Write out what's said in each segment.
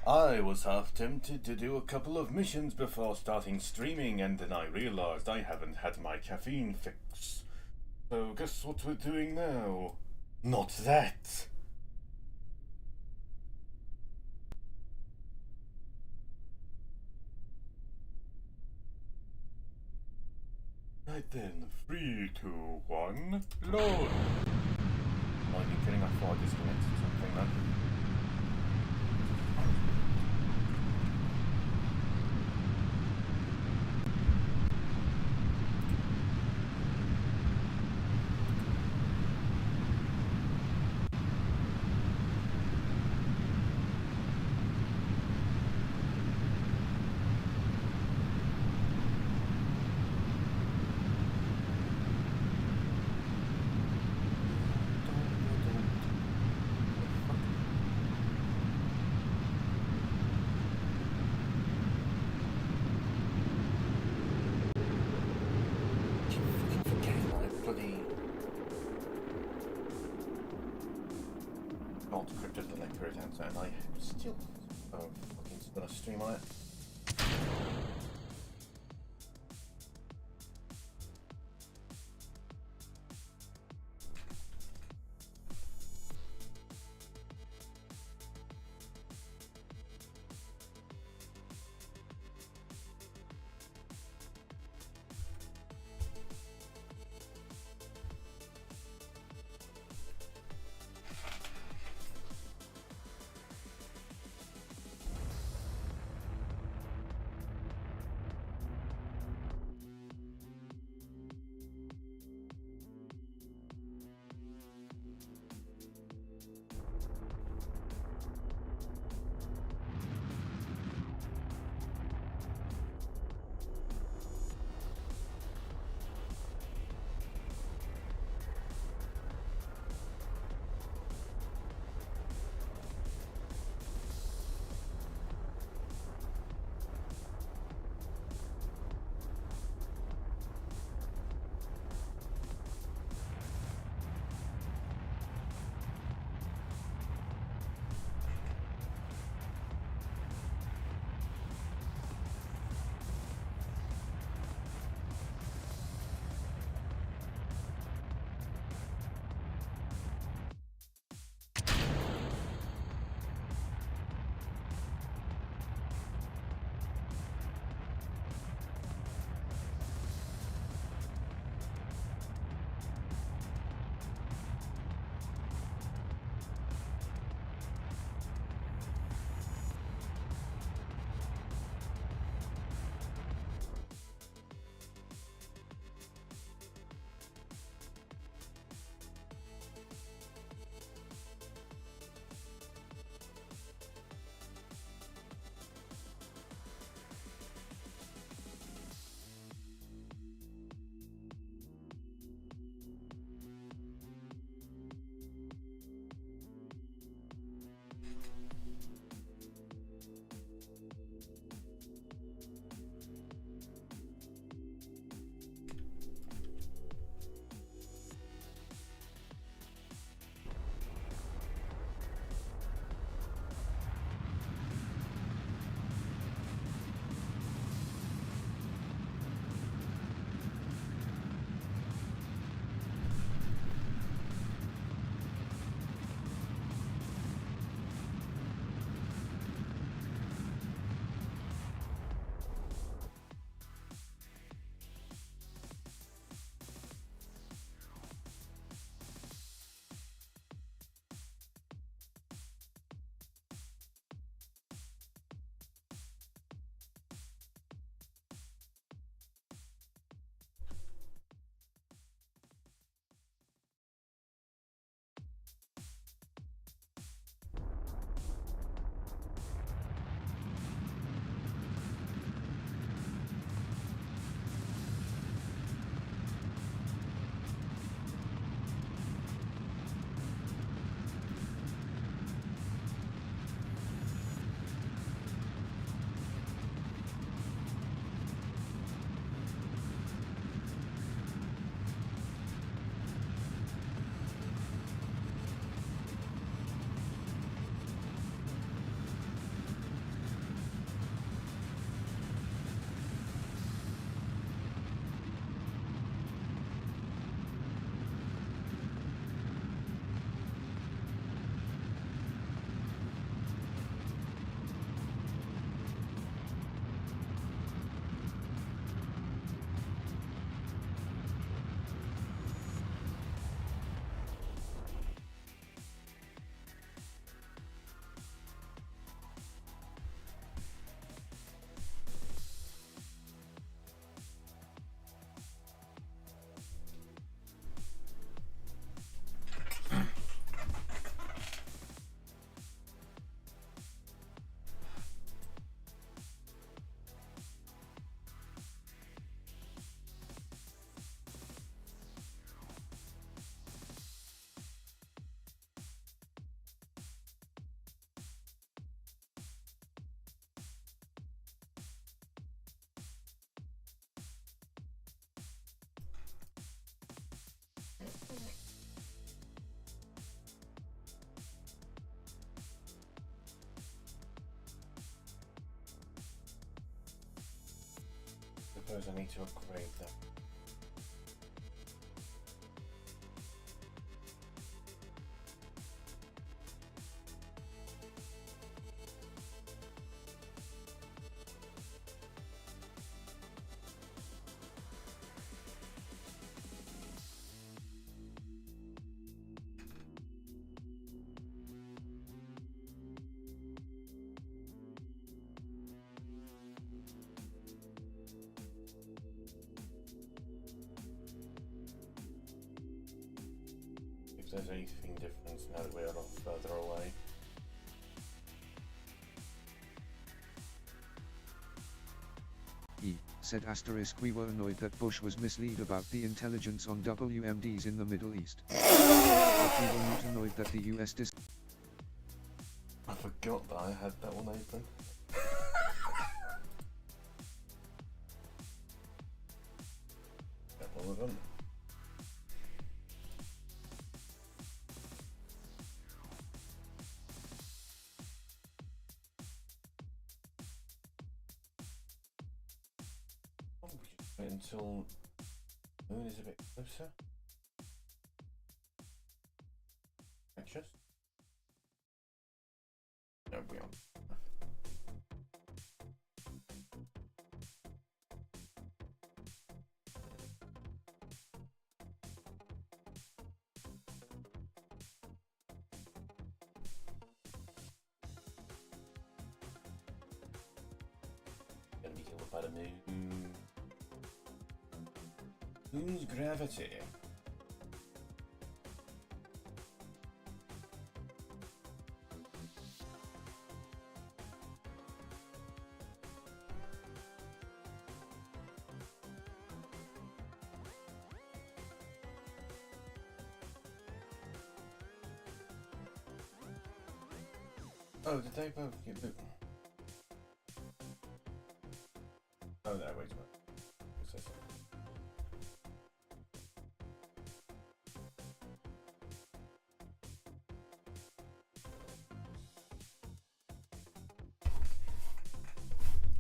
I was half tempted to do a couple of missions before starting streaming, and then I realized I haven't had my caffeine fix. So guess what we're doing now? Not that! Right then, 3, 2, 1, load! Are you kidding? I thought I disconnected something then. Not crypted the link right answer, and I still fucking gonna stream on it. suppose I need to upgrade them. If there's anything different now that we're a lot further away. Said asterisk, we were annoyed that Bush was misled about the intelligence on WMDs in the Middle East. But we were not annoyed that the US I forgot that I had that one open. Couple of them. Wait until the moon is a bit closer. Anxious? No, we aren't. Gonna be killed by the moon. Moon's gravity. Oh, did they both get boot? Oh no, wait a minute. What's this?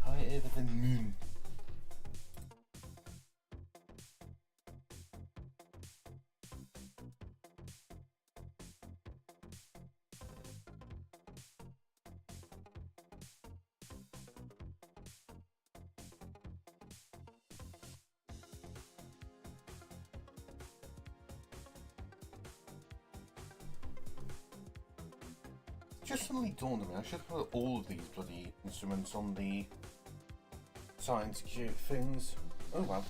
Higher than moon. Just suddenly dawned on me, I should put all of these bloody instruments on the science things. Oh well.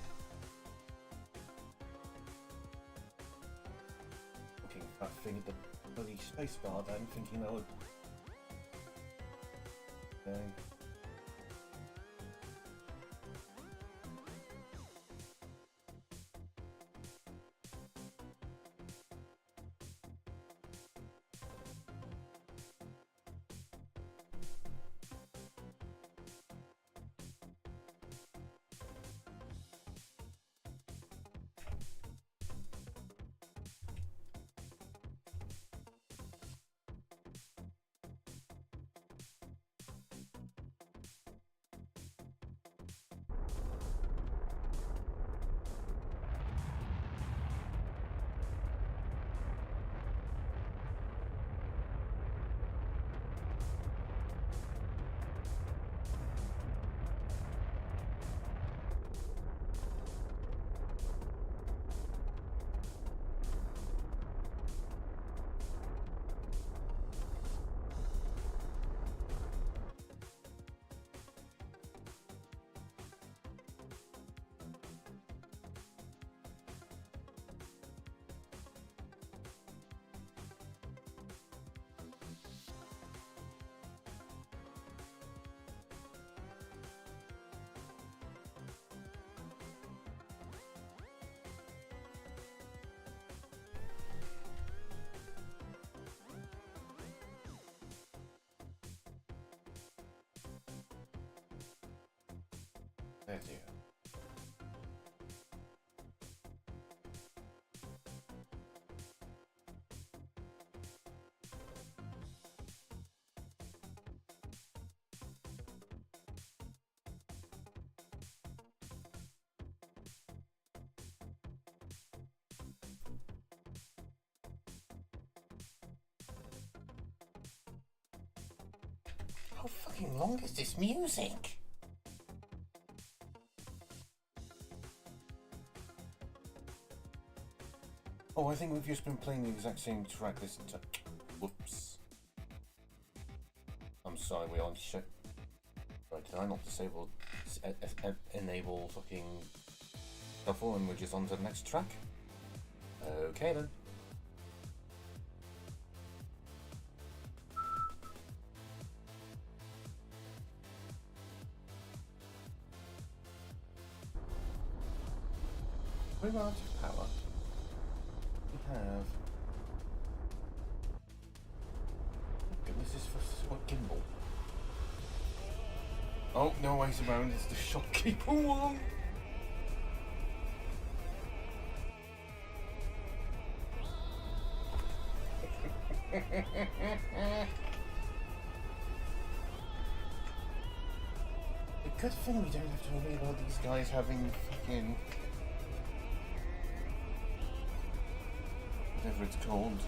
Looking at that thing at the bloody spacebar then, thinking that would... Okay. There you go. How fucking long is this music? Oh, I think we've just been playing the exact same track this entire... Whoops. I'm sorry, we aren't shit. Right, did I not disable... enable fucking... shuffle and we're just on to the next track? Okay then. We're out of power. We have... Oh goodness, this is for what gimbal? Oh, no ways around, it's the shopkeeper one! A good thing we don't have to worry about these guys having fucking... whatever it's called.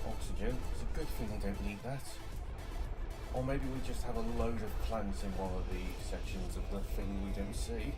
Oxygen. It's a good thing I don't need that. Or maybe we just have a load of plants in one of the sections of the thing we don't see.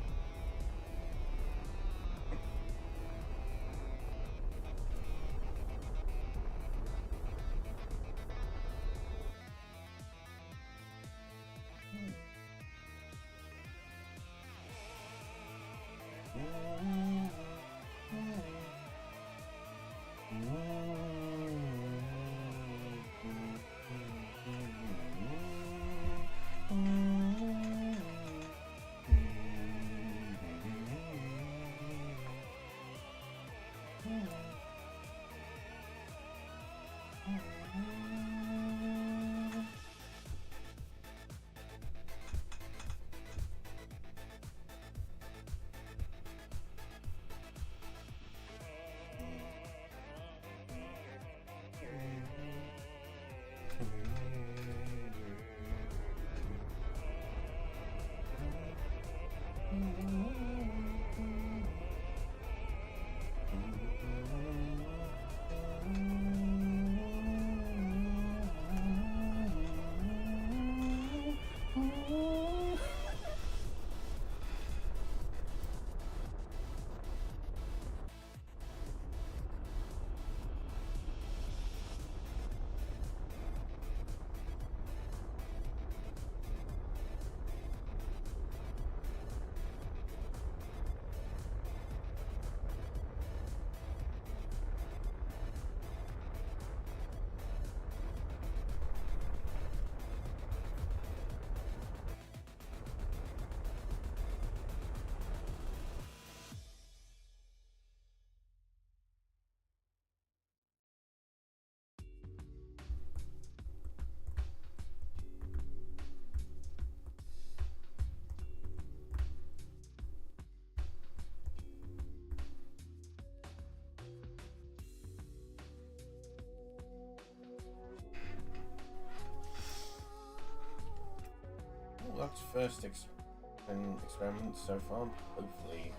That's first experiment so far, hopefully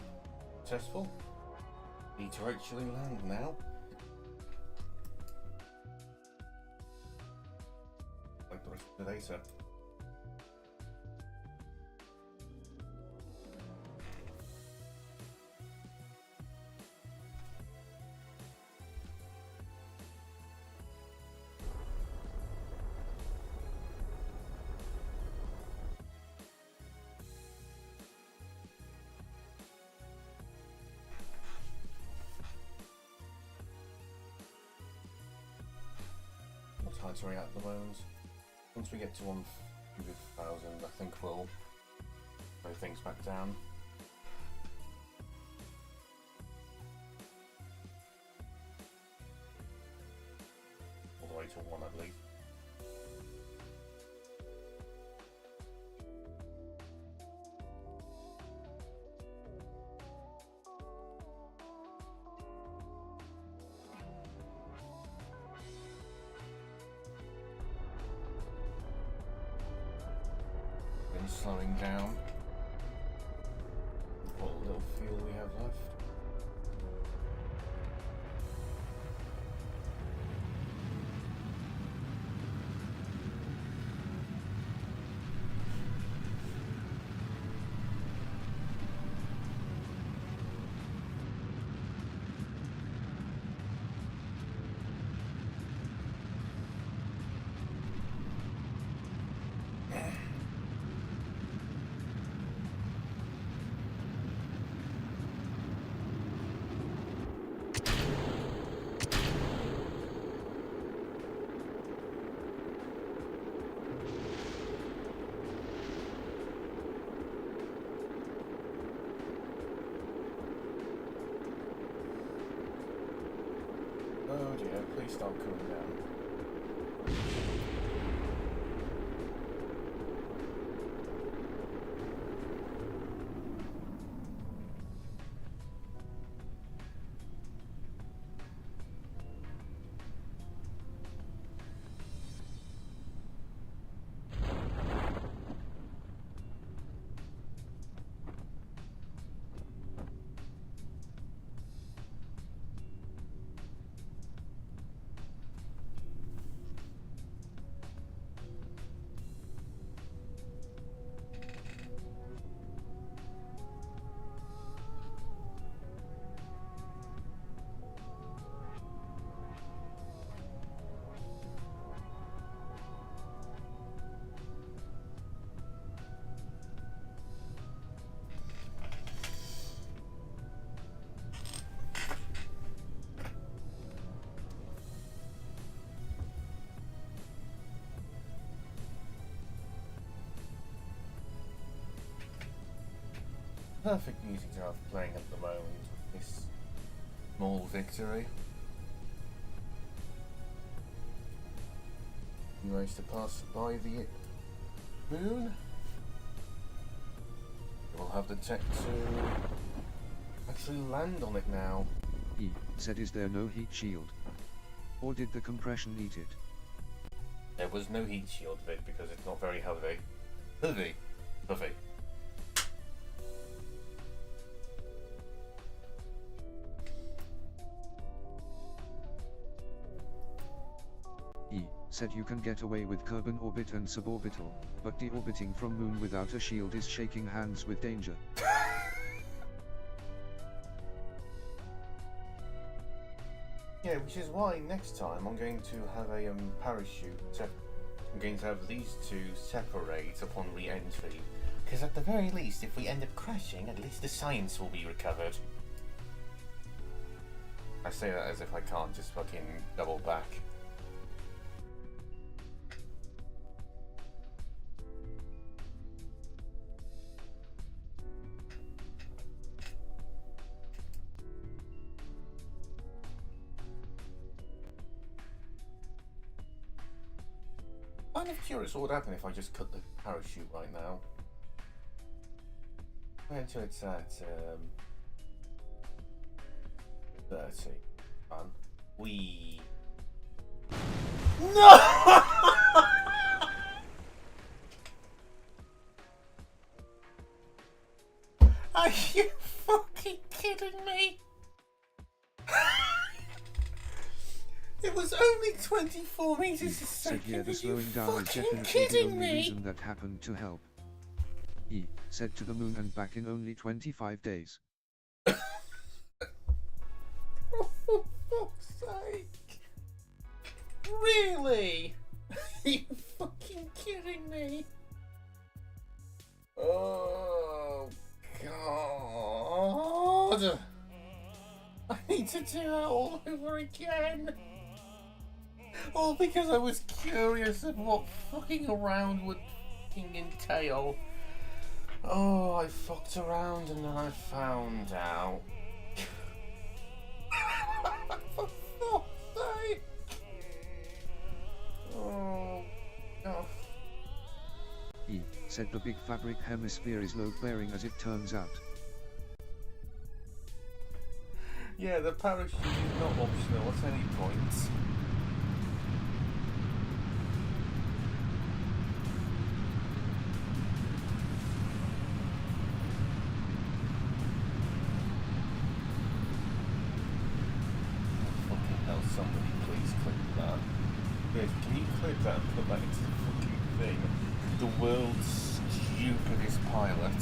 successful. Need to actually land now. Like the rest of the data. Tighter at the moment. Once we get to 100,000, I think we'll throw things back down. All the way to 1, I believe. Slowing down. What little fuel we have left. Oh dear, please stop coming down. Perfect music to have playing at the moment with this small victory. You managed to pass by the moon. We'll have the tech to actually land on it now. He said, is there no heat shield? Or did the compression eat it? There was no heat shield, Vic, because it's not very heavy. Heavy. He said you can get away with Kerbin orbit and suborbital, but deorbiting from moon without a shield is shaking hands with danger. Yeah, which is why next time I'm going to have a parachute. I'm going to have these two separate upon re-entry, because at the very least, if we end up crashing, at least the science will be recovered. I say that as if I can't just fucking double back. I'm kind of curious what would happen if I just cut the parachute right now. Wait until it's at 30. We. No! Are you fucking kidding me? It was only 24 meters a second. Said yeah, the slowing down is definitely the only reason that happened to help. He said to the moon and back in only 25 days. Oh, for fuck's sake. Really? Are you fucking kidding me? Oh, God. I need to do that all over again. All because I was curious of what fucking around would fucking entail. Oh, I fucked around and then I found out. For fuck's sake. Oh, God. He said the big fabric hemisphere is load-bearing as it turns out. Yeah, the parachute is not optional at any point. Fucking hell, somebody please clip that. Yes, can you clip that and put that into the fucking thing? The world's stupidest pilot.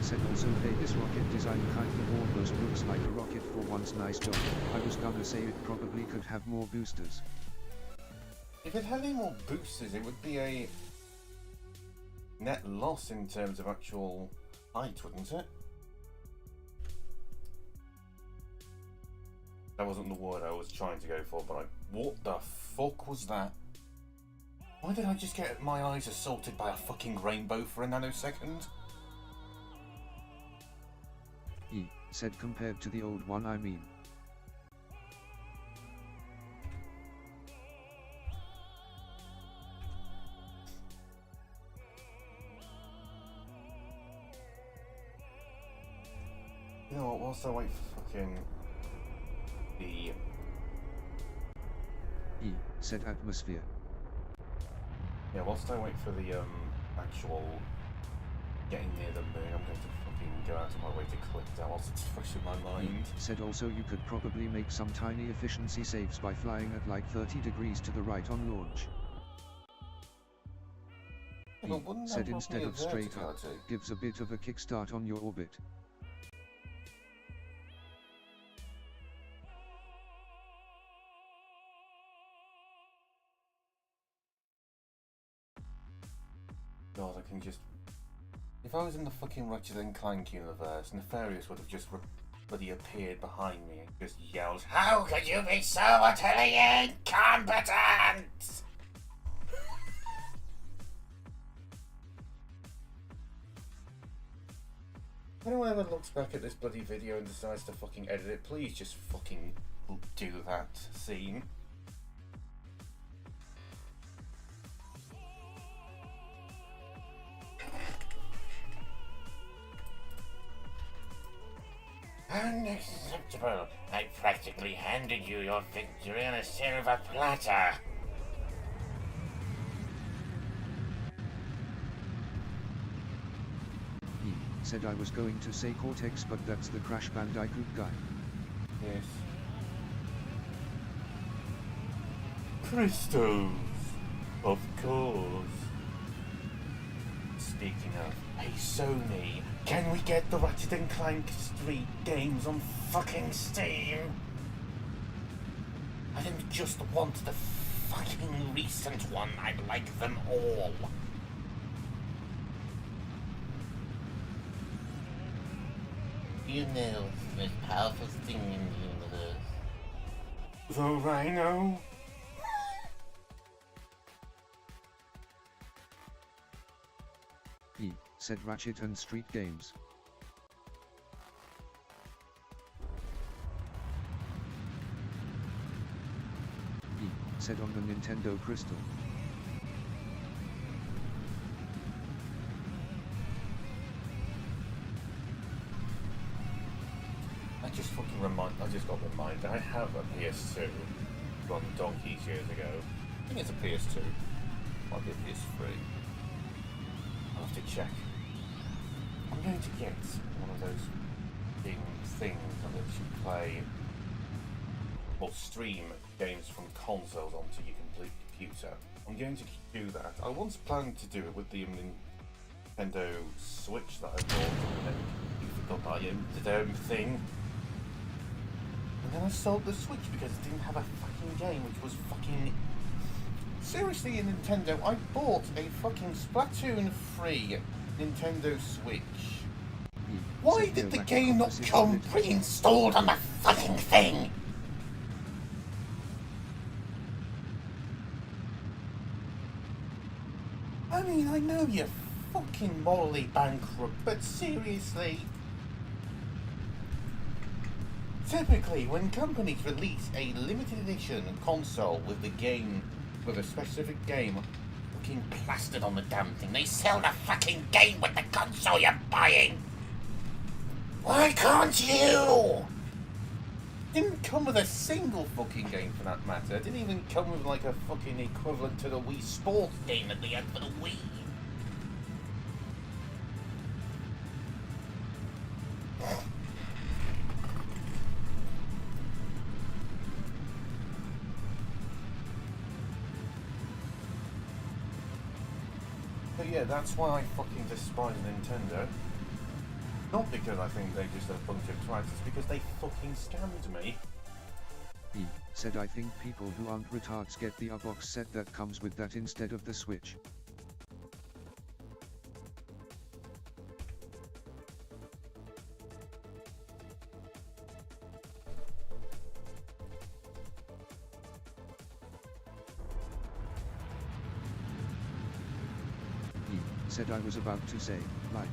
Said also, hey, this rocket design kind of almost looks like a rocket for once. Nice job. I was gonna say it probably could have more boosters. If it had any more boosters, it would be a net loss in terms of actual height, wouldn't it? That wasn't the word I was trying to go for, but what the fuck was that? Why did I just get my eyes assaulted by a fucking rainbow for a nanosecond? He said compared to the old one, I mean. You know what, whilst I wait for fucking the... He said atmosphere. Yeah, whilst I wait for the actual getting near the moon, I'm going to fucking go out of my way to click that whilst it's fresh in my mind. He said also you could probably make some tiny efficiency saves by flying at like 30 degrees to the right on launch. Yeah, He but wouldn't that said rob instead me of straight up, verticality? gives a bit of a kickstart on your orbit. God, I can just... If I was in the fucking Ratchet and Clank universe, Nefarious would have just bloody appeared behind me and just yelled, "How could you be so utterly incompetent?" If anyone ever looks back at this bloody video and decides to fucking edit it, please just fucking do that scene. Unacceptable. I practically handed you your victory on a silver platter. He said I was going to say Cortex, but that's the Crash Bandicoot guy. Yes. Crystals. Of course. Speaking of, hey Sony, can we get the Ratchet and Clank Street games on fucking Steam? I didn't just want the fucking recent one, I'd like them all. You know it's the most powerful thing in the universe. The Rhino? He said Ratchet and Street games. He said on the Nintendo Crystal. I just got reminded, I have a PS2 from donkeys years ago. I think it's a PS2. Might be a PS3. I'll have to check. I'm going to get one of those things that lets you play or stream games from consoles onto your complete computer. I'm going to do that. I once planned to do it with the Nintendo Switch that I bought, and then you forgot the damn thing. And then I sold the Switch because it didn't have a fucking game, which was fucking... Seriously, Nintendo, I bought a fucking Splatoon 3 Nintendo Switch. Why did the game not come pre-installed on the fucking thing? I mean, I know you're fucking morally bankrupt, but seriously... Typically, when companies release a limited edition console with the game, with a specific game, fucking plastered on the damn thing, they sell the fucking game with the console you're buying! Why can't you? Didn't come with a single fucking game for that matter. Didn't even come with like a fucking equivalent to the Wii Sports game that they had for the Wii. But yeah, that's why I fucking despise Nintendo. Not because I think they're just a bunch of twats, it's because they fucking scammed me. He said I think people who aren't retards get the box set that comes with that instead of the Switch. said I was about to say, like,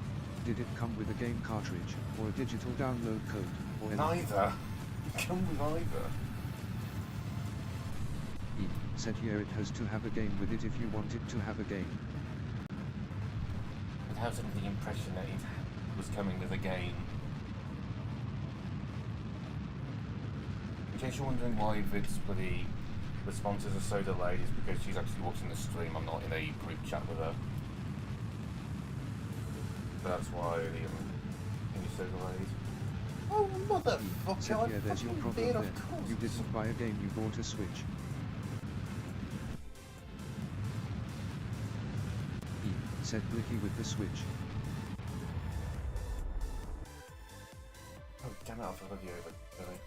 did it come with a game cartridge, or a digital download code, or anything? Neither. Come with either. E said yeah, it has to have a game with it if you want it to have a game. It has the impression that it was coming with a game. In case you're wondering why Vid's bloody responses are so delayed, is because she's actually watching the stream. I'm not in a group chat with her. So that's why the thing is so delayed. Oh, motherfucker! Said yeah, there's your problem there. You didn't buy a game, you bought a Switch. E said Blicky with the Switch. Oh, damn it, I've already over. Really.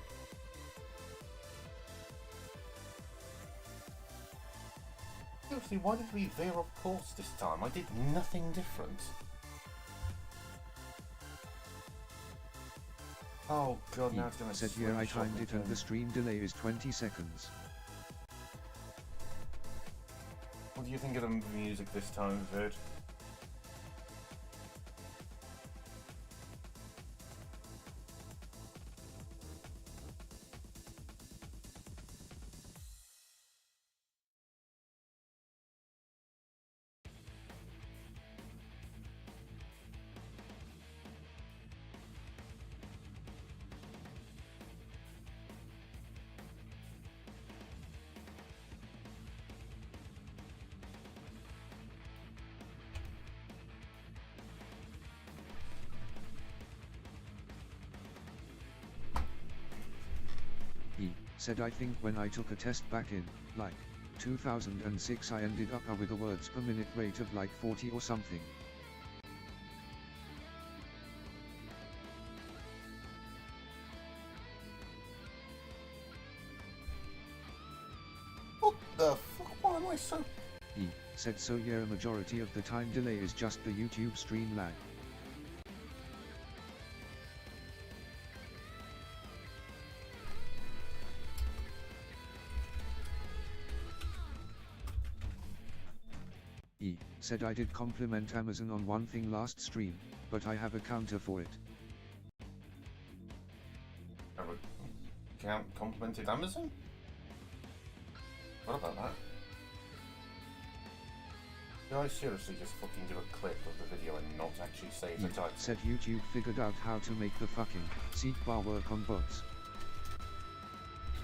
Seriously, why did we veer off course this time? I did nothing different. Oh god, now it's gonna said yeah, I timed it and the stream delay is 20 seconds. What do you think of the music this time, Vid? Said I think when I took a test back in, like, 2006 I ended up with a words per minute rate of like 40 or something. What the fuck? Why am I so... E said so yeah, a majority of the time delay is just the YouTube stream lag. E said I did compliment Amazon on one thing last stream, but I have a counter for it. Complimented Amazon? What about that? Did I seriously just fucking do a clip of the video and not actually save the title? Said YouTube figured out how to make the fucking seek bar work on bots.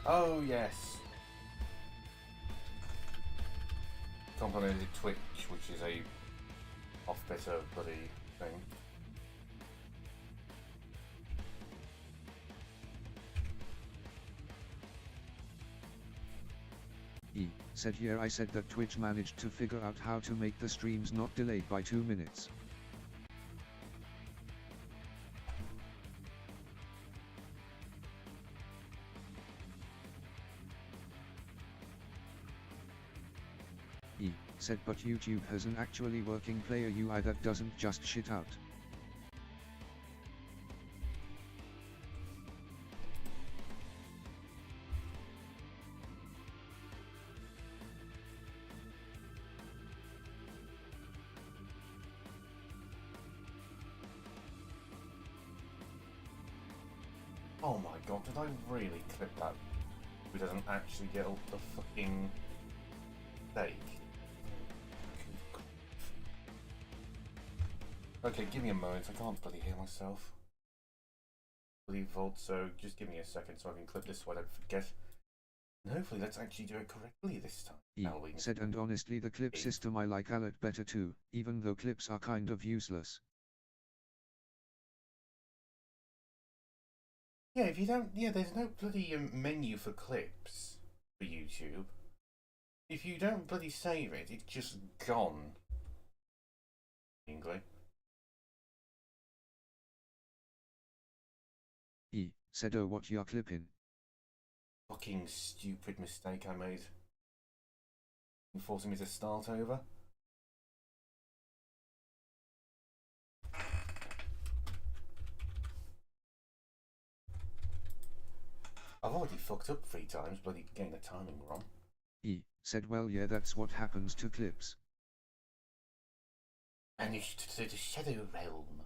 Oh yes. Complimented Twitch, which is a off-bit of bloody thing. E said yeah, I said that Twitch managed to figure out how to make the streams not delayed by 2 minutes. E said but YouTube has an actually working player UI that doesn't just shit out. Oh my god, did I really clip that? Who doesn't actually get all the fucking steak? Okay, give me a moment, I can't bloody hear myself. Bloody vault, so just give me a second so I can clip this so I don't forget. And hopefully let's actually do it correctly this time. E said and honestly the clip system I like a lot better too, even though clips are kind of useless. Yeah, if you don't, there's no bloody menu for clips for YouTube. If you don't bloody save it, it's just gone. English. E said oh what you're clipping. Fucking stupid mistake I made. You forcing me to start over? I've already fucked up 3 times, bloody getting the timing wrong. E said well yeah, that's what happens to clips. Vanished to the Shadow Realm.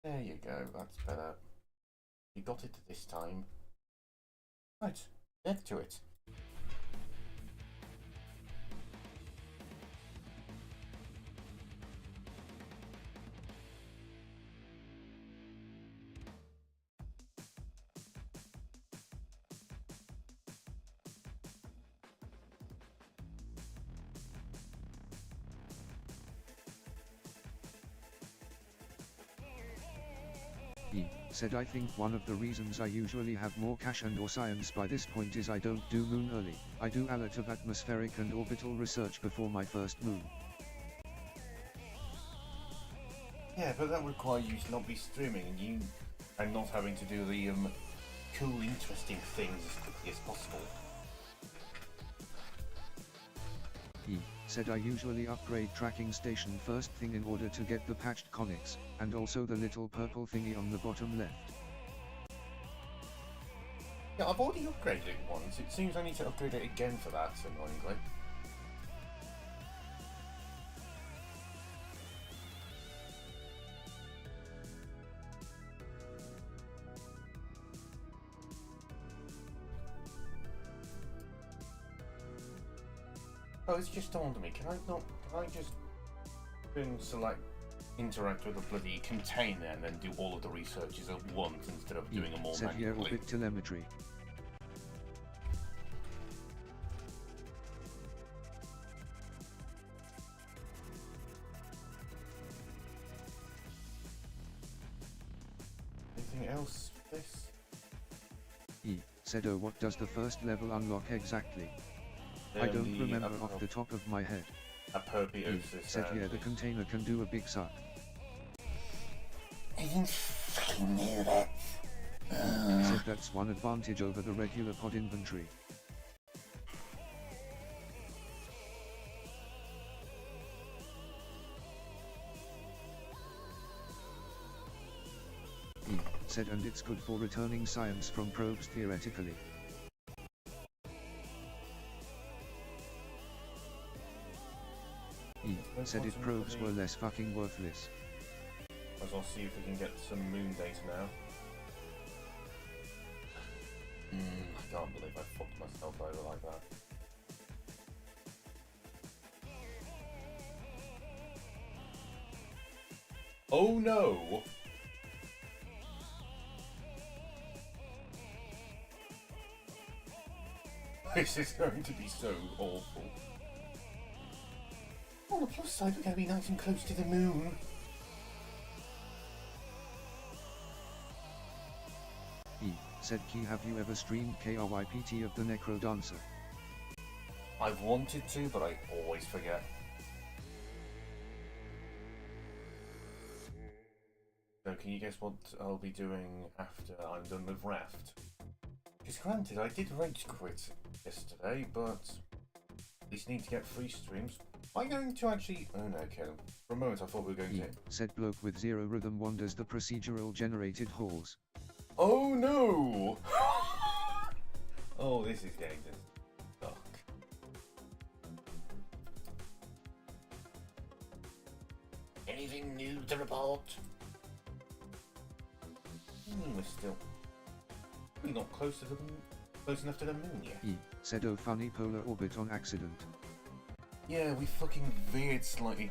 There you go, that's better. You got it this time. Right, get to it. He said I think one of the reasons I usually have more cash and or science by this point is I don't do moon early. I do a lot of atmospheric and orbital research before my first moon. Yeah, but that requires you to not be streaming and not having to do the cool, interesting things as quickly as possible. He said I usually upgrade tracking station first thing in order to get the patched conics, and also the little purple thingy on the bottom left. Yeah, I've already upgraded it once. It seems I need to upgrade it again for that, annoyingly. Oh, it's just dawned on me. Can I just interact with a bloody container and then do all of the researches at once instead of doing them all said here manually? orbit telemetry. Anything else for this? He said oh what does the first level unlock exactly? I don't remember off the top of my head. Apotheosis. Said yeah the container can do a big suck. I didn't fucking know that. Said that's one advantage over the regular pod inventory. He said and it's good for returning science from probes theoretically. He said if probes were less fucking worthless. Might as well see if we can get some moon data now. I can't believe I fucked myself over like that. Oh no! This is going to be so awful. On the plus side, we're going to be nice and close to the moon. He said Key have you ever streamed KRYPT of the Necro Dancer? I've wanted to, but I always forget. So can you guess what I'll be doing after I'm done with Raft? Because granted, I did rage quit yesterday, but at least need to get free streams. Am I going to actually... Oh no, okay. For a moment I thought we were going He to... said bloke with zero rhythm wanders the procedural generated halls. Oh no! Oh, this is getting stuck. Anything new to report? We're still... We're not close enough to the moon yet. He said oh funny polar orbit on accident. Yeah, we fucking veered slightly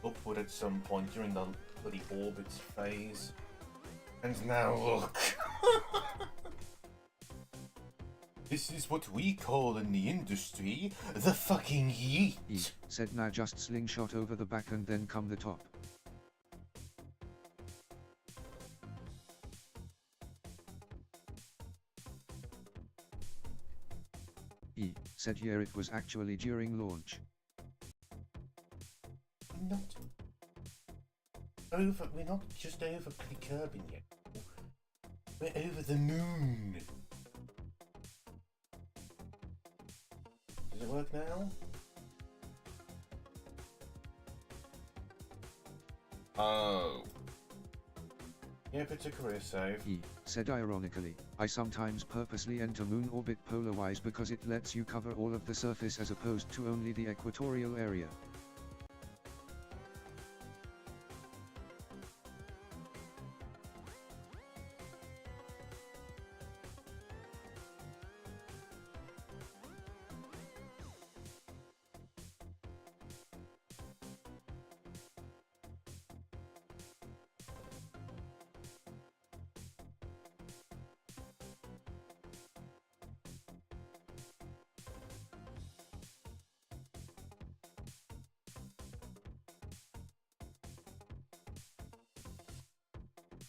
upward at some point during the bloody orbits phase. And now look. This is what we call in the industry the fucking yeet. He said now just slingshot over the back and then come the top. He said yeah it was actually during launch. Not. We're not just over Kerbin yet. We're over the moon. Does it work now? Oh. Yep, it's a career save. He said ironically, I sometimes purposely enter moon orbit polar-wise because it lets you cover all of the surface as opposed to only the equatorial area.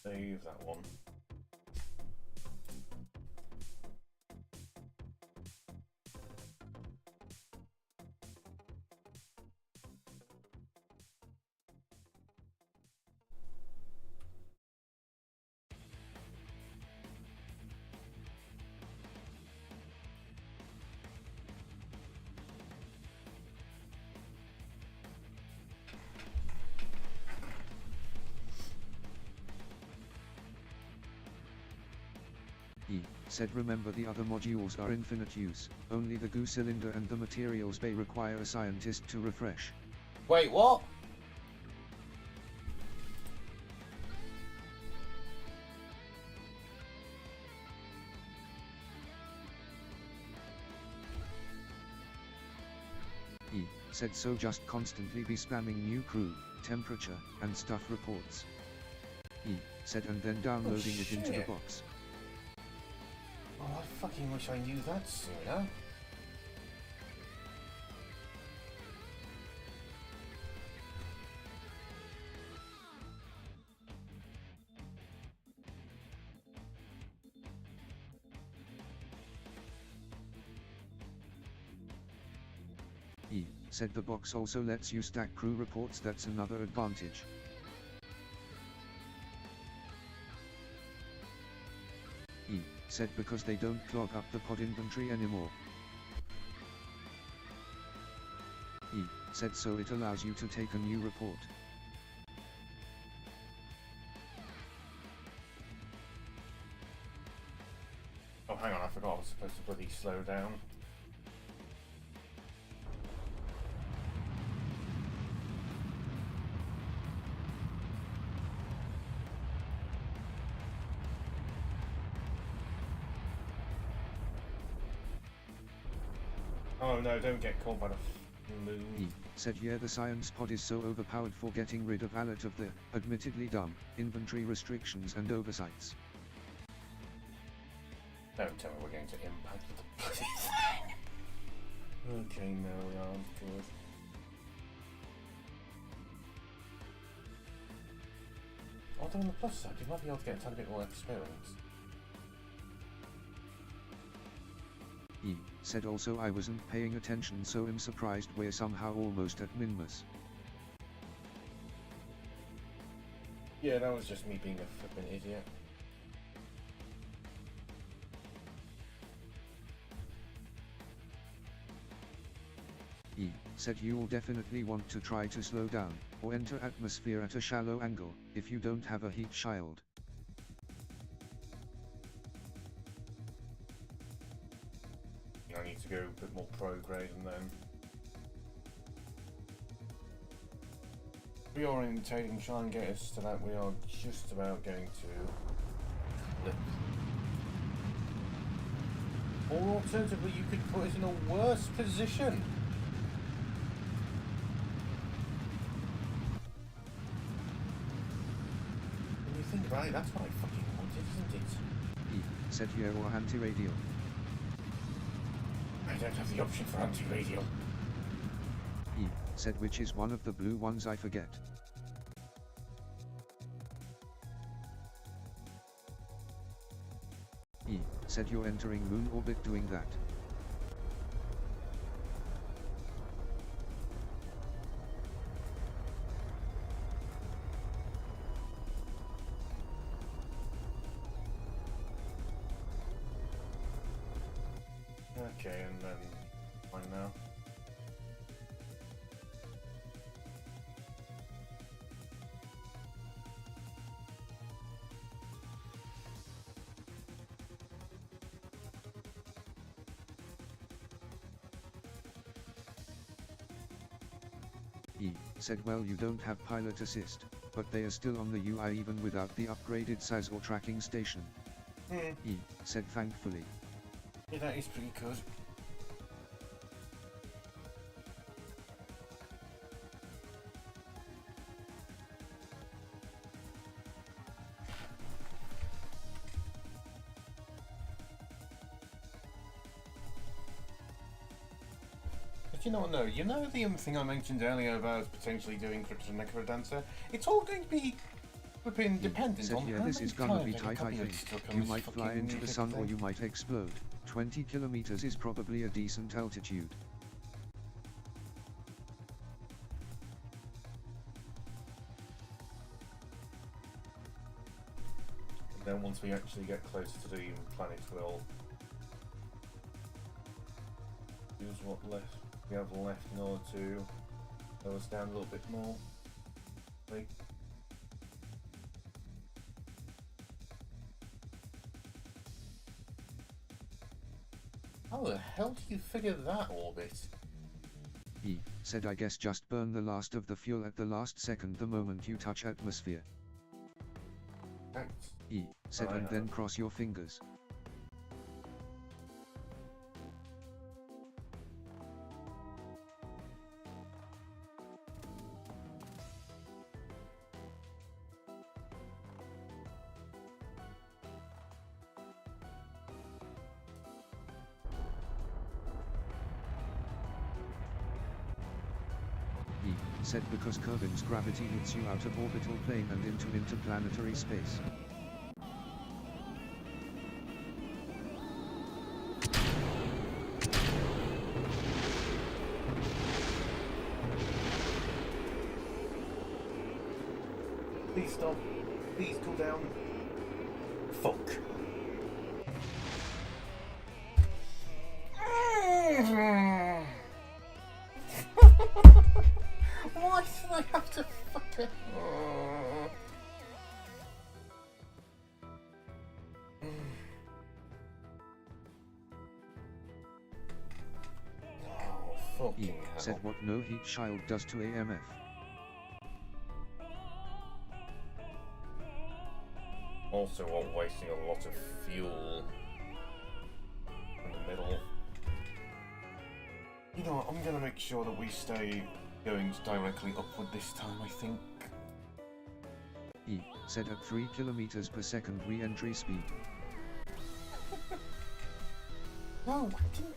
Save that one. He said remember the other modules are infinite use, only the goo cylinder and the materials bay require a scientist to refresh. Wait, what? He said so just constantly be spamming new crew, temperature, and stuff reports. He said and then downloading it into the shit. box. Oh, I fucking wish I knew that sooner. He said the box also lets you stack crew reports, that's another advantage. He said because they don't clog up the pod inventory anymore. He said so it allows you to take a new report. Oh, hang on, I forgot I was supposed to bloody slow down. Oh no, don't get caught by the moon. He said yeah, the science pod is so overpowered for getting rid of a lot of the, admittedly dumb, inventory restrictions and oversights. Don't tell me we're going to impact with the bloody thing. Okay, no, we aren't good. Although on the plus side, you might be able to get a tiny bit more experience. He said also I wasn't paying attention, so I'm surprised we're somehow almost at Minmus. Yeah, that was just me being a flippin' idiot. He said you'll definitely want to try to slow down, or enter atmosphere at a shallow angle, if you don't have a heat shield. I need to go a bit more pro-grade and then reorientating, try and get us to that. We are just about going to flip. Or alternatively, you could put us in a worse position. When you think about it, that's what I fucking wanted, isn't it? He said yeah, or anti-radial. I don't have the option for anti-radial. He said which is one of the blue ones, I forget. He said you're entering moon orbit doing that. Okay, and then fine now. He said, well, you don't have pilot assist, but they are still on the UI even without the upgraded SAS or tracking station. He said, thankfully. Yeah, that is pretty good. But you know what, no, you know the thing I mentioned earlier about potentially doing Crypto Necrodancer? It's all going to be flipping dependent said, on yeah, how this many is gonna be times tight, I think. You might fly into the sun or you might explode. 20 kilometers is probably a decent altitude. And then once we actually get closer to the planet, we'll use what left we have left in order to slow us down a little bit more. Like, how the hell do you figure that orbit? He said, I guess just burn the last of the fuel at the last second the moment you touch atmosphere. Thanks. He said, and then cross your fingers. He said, because Kerbin's gravity hits you out of orbital plane and into interplanetary space. Please stop. Please cool down. Fuck. Why did I have to fucking... Oh, He fucking hell. said, what no heat shield does to AMF. Also, while wasting a lot of fuel in the middle. You know what, I'm gonna make sure that we stay going directly upward this time, I think. He said, at 3 kilometers per second re-entry speed. No, I didn't.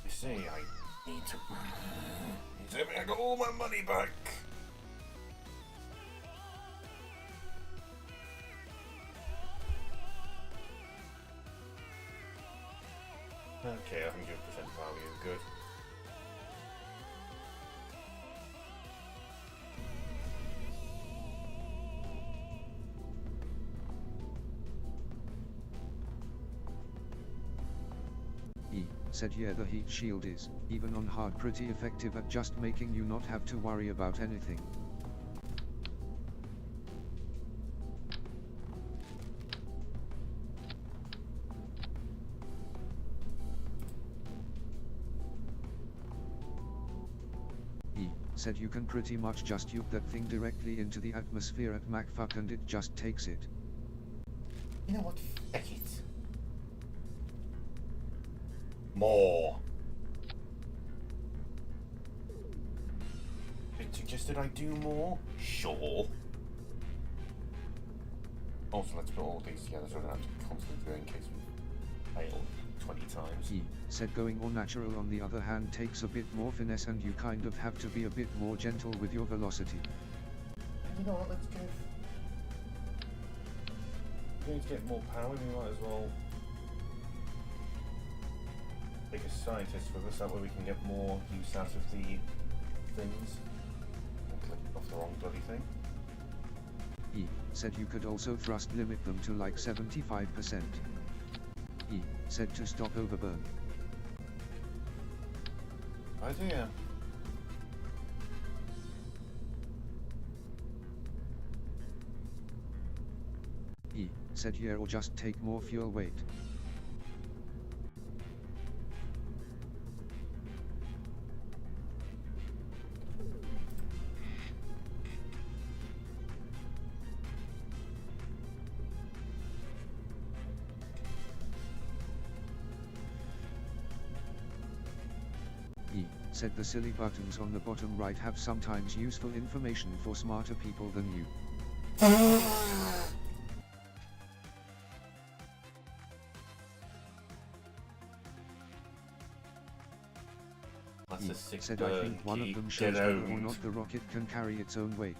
You see, I need to... I got all my money back. Okay, 100% value is good. He said, yeah, the heat shield is, even on hard, pretty effective at just making you not have to worry about anything. He said, you can pretty much just use that thing directly into the atmosphere at Mach fuck and it just takes it. You know what? Fuck it. More. It suggested I do more? Sure. Also, let's put all these together so I don't have to constantly do it in case we fail 20 times. He said, going all natural on the other hand takes a bit more finesse and you kind of have to be a bit more gentle with your velocity. You know what, let's go. We're going to get more power, we might as well take a scientist with us, that way we can get more use out of the things. I'm clicking off the wrong bloody thing. E said you could also thrust limit them to like 75%. E said to stop overburn. Idea. E said yeah, or just take more fuel weight. E said the silly buttons on the bottom right have sometimes useful information for smarter people than you. That's a sick Said I think one of them shows whether or not the rocket can carry its own weight.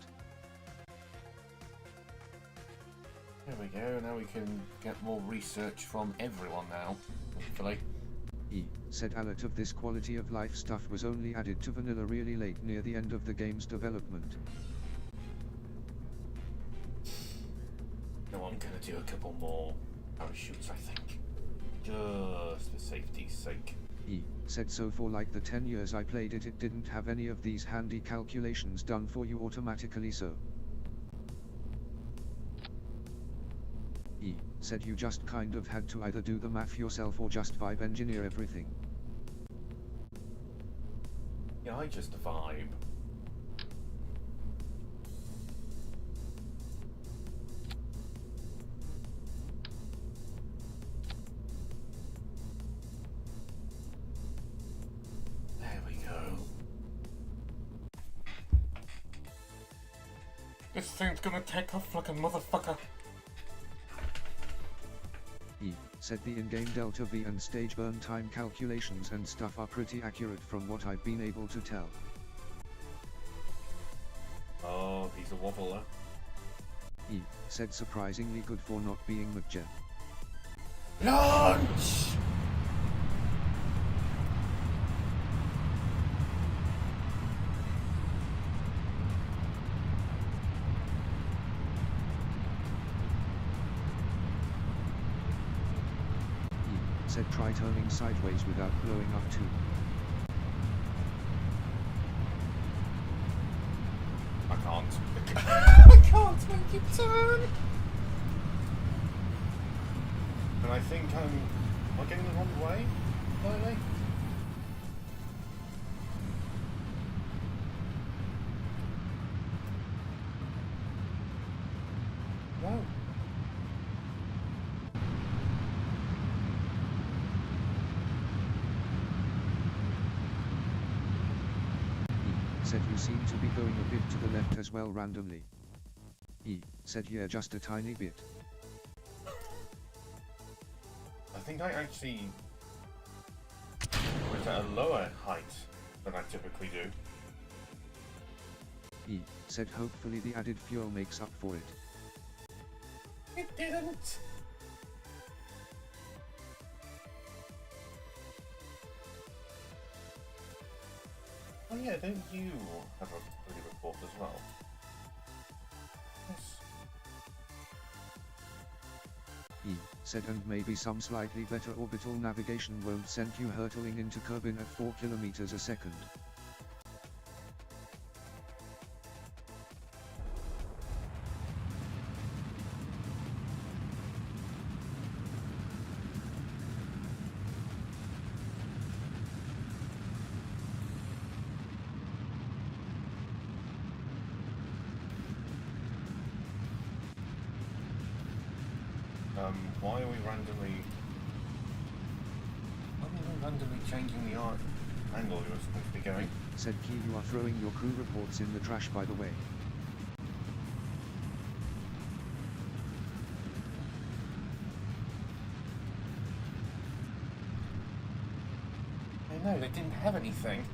There we go, now we can get more research from everyone now, hopefully. E said a lot of this quality of life stuff was only added to vanilla really late near the end of the game's development. No, I'm gonna do a couple more parachutes, I think. Just for safety's sake. E said so for like the 10 years I played it, it didn't have any of these handy calculations done for you automatically, so. E said you just kind of had to either do the math yourself or just vibe engineer everything. Yeah, I just vibe. There we go. This thing's gonna take off like a motherfucker. E said the in-game delta V and stage burn time calculations and stuff are pretty accurate from what I've been able to tell. Oh, he's a wobbler. E said surprisingly good for not being McGen. Launch! Said try turning sideways without blowing up too. I can't. I can't make it turn! And I think am I getting the wrong way? Slightly? No. Said you seem to be going a bit to the left as well randomly. E said yeah, just a tiny bit. I think I actually was at a lower height than I typically do. E said hopefully the added fuel makes up for it. It didn't! Oh yeah, don't you have a pretty report as well? Yes. E said and maybe some slightly better orbital navigation won't send you hurtling into Kerbin at 4 kilometers a second. Why are we randomly changing the angle we were supposed to be going? Said Key you are throwing your crew reports in the trash by the way. I know, they didn't have anything.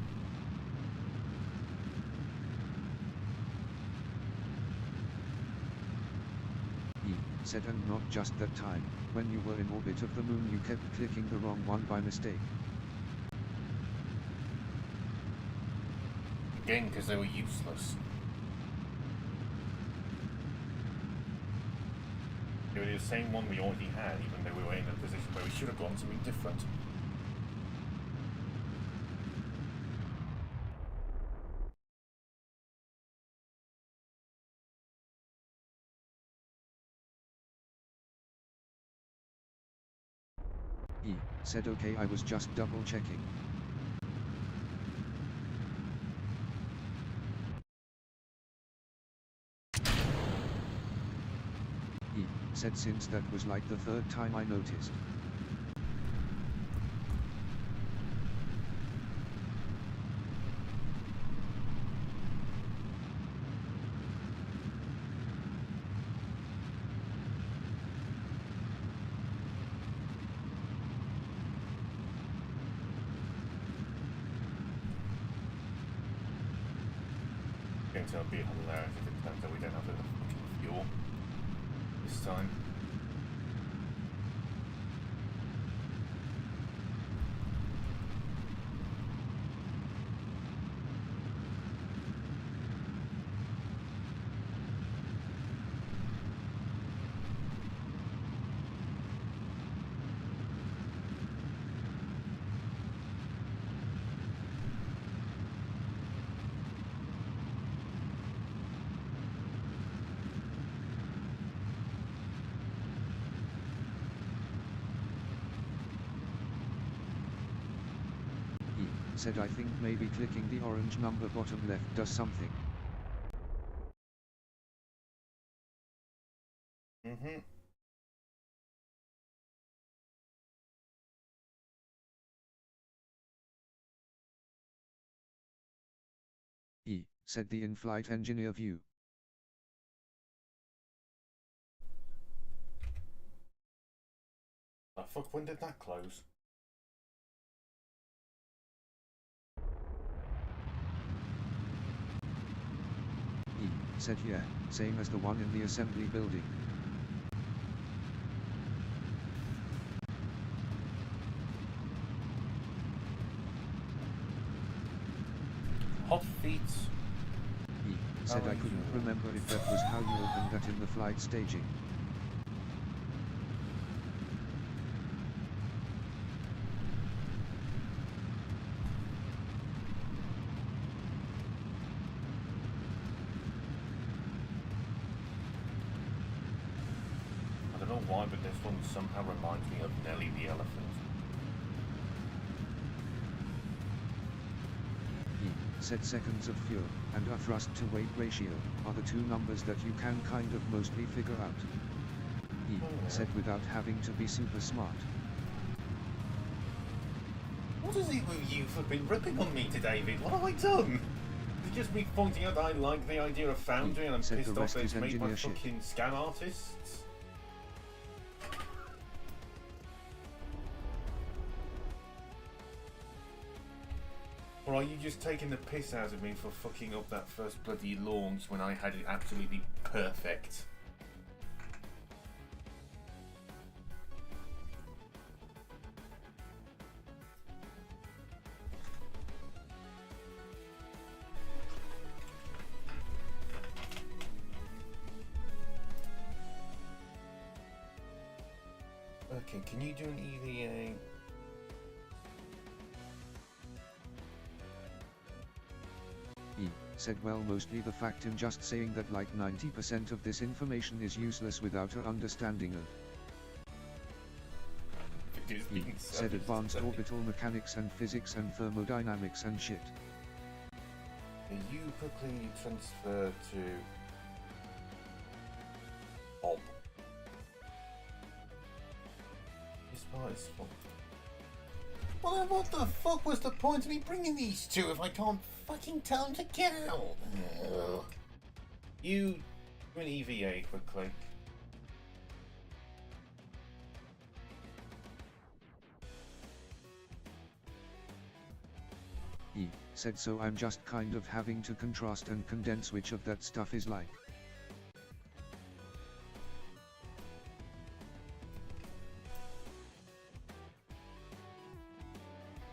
Said and not just that time, when you were in orbit of the moon you kept clicking the wrong one by mistake. Again, because they were useless. It was the same one we already had, even though we were in a position where we should have gone something different. He said okay, I was just double checking. He said since that was like the third time I noticed. It's going to be hilarious if it turns out we don't have enough fucking fuel this time. He said I think maybe clicking the orange number bottom left does something. Mm-hmm. He said the in-flight engineer view. Oh fuck, when did that close? He said yeah, same as the one in the assembly building. Hot feet. He said I couldn't remember if that was how you opened that in the flight staging. I don't know why, but this one somehow reminds me of Nelly the elephant. He said seconds of fuel and a thrust to weight ratio are the two numbers that you can kind of mostly figure out. He said without having to be super smart. What is it with you flipping ripping on me today, David? What have I done? Is it just me pointing out that I like the idea of Foundry and I'm said pissed the off rest that is it's made by engineer shit. fucking scam artists? Or are you just taking the piss out of me for fucking up that first bloody launch when I had it absolutely perfect? Okay, can you do an EVA? He said well mostly the fact in just saying that like 90% of this information is useless without a understanding of. He said advanced orbital mechanics and physics and thermodynamics and shit. You quickly transfer to Bob. This part is fun. Well, then what the fuck was the point of me bringing these two if I can't fucking tell them to get out? Ugh. You do an EVA quickly. He said so I'm just kind of having to contrast and condense which of that stuff is like.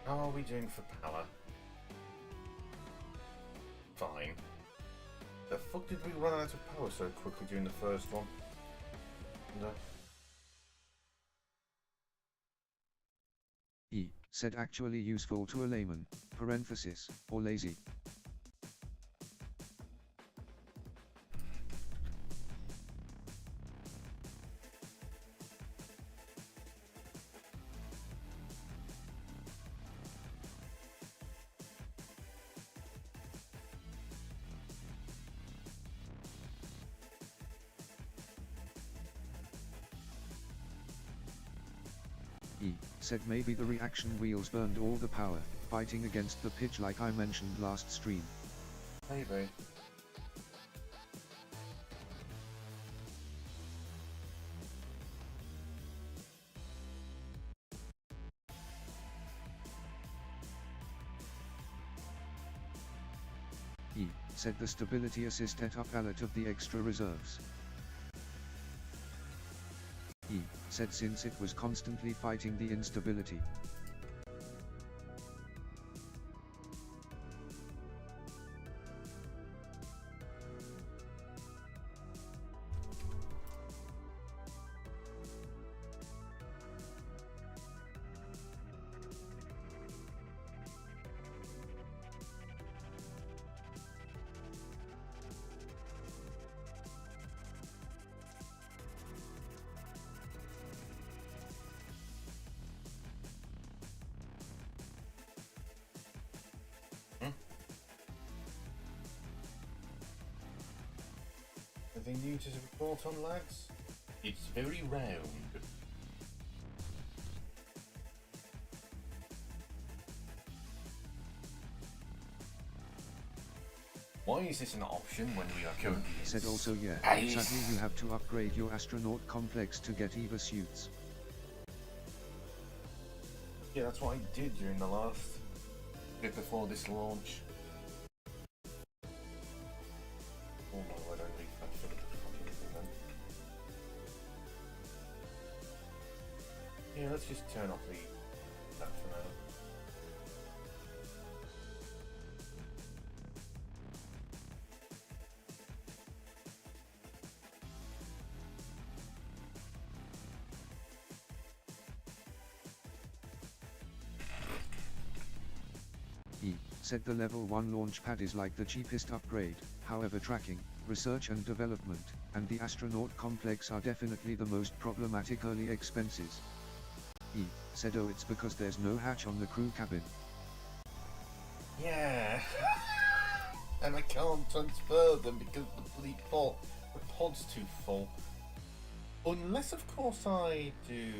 How are we doing for power? Fine. The fuck did we run out of power so quickly during the first one? No. said actually useful to a layman, parenthesis, or lazy. E said maybe the reaction wheels burned all the power, fighting against the pitch like I mentioned last stream. Maybe. E said the stability assist et up alert of the extra reserves. E said since it was constantly fighting the instability. Anything new to report on, lads? It's very round. Why is this an option when we are currently in Said also yeah, space? sadly you have to upgrade your astronaut complex to get EVA suits. Yeah, that's what I did during the last bit before this launch. Oh no, I don't need that for the fucking thing then. Yeah, let's just turn off that for now. E said the level 1 launch pad is like the cheapest upgrade, however tracking, research and development, and the astronaut complex are definitely the most problematic early expenses. E said oh it's because there's no hatch on the crew cabin. Yeah. And I can't transfer them because the pod's too full. Unless of course I do.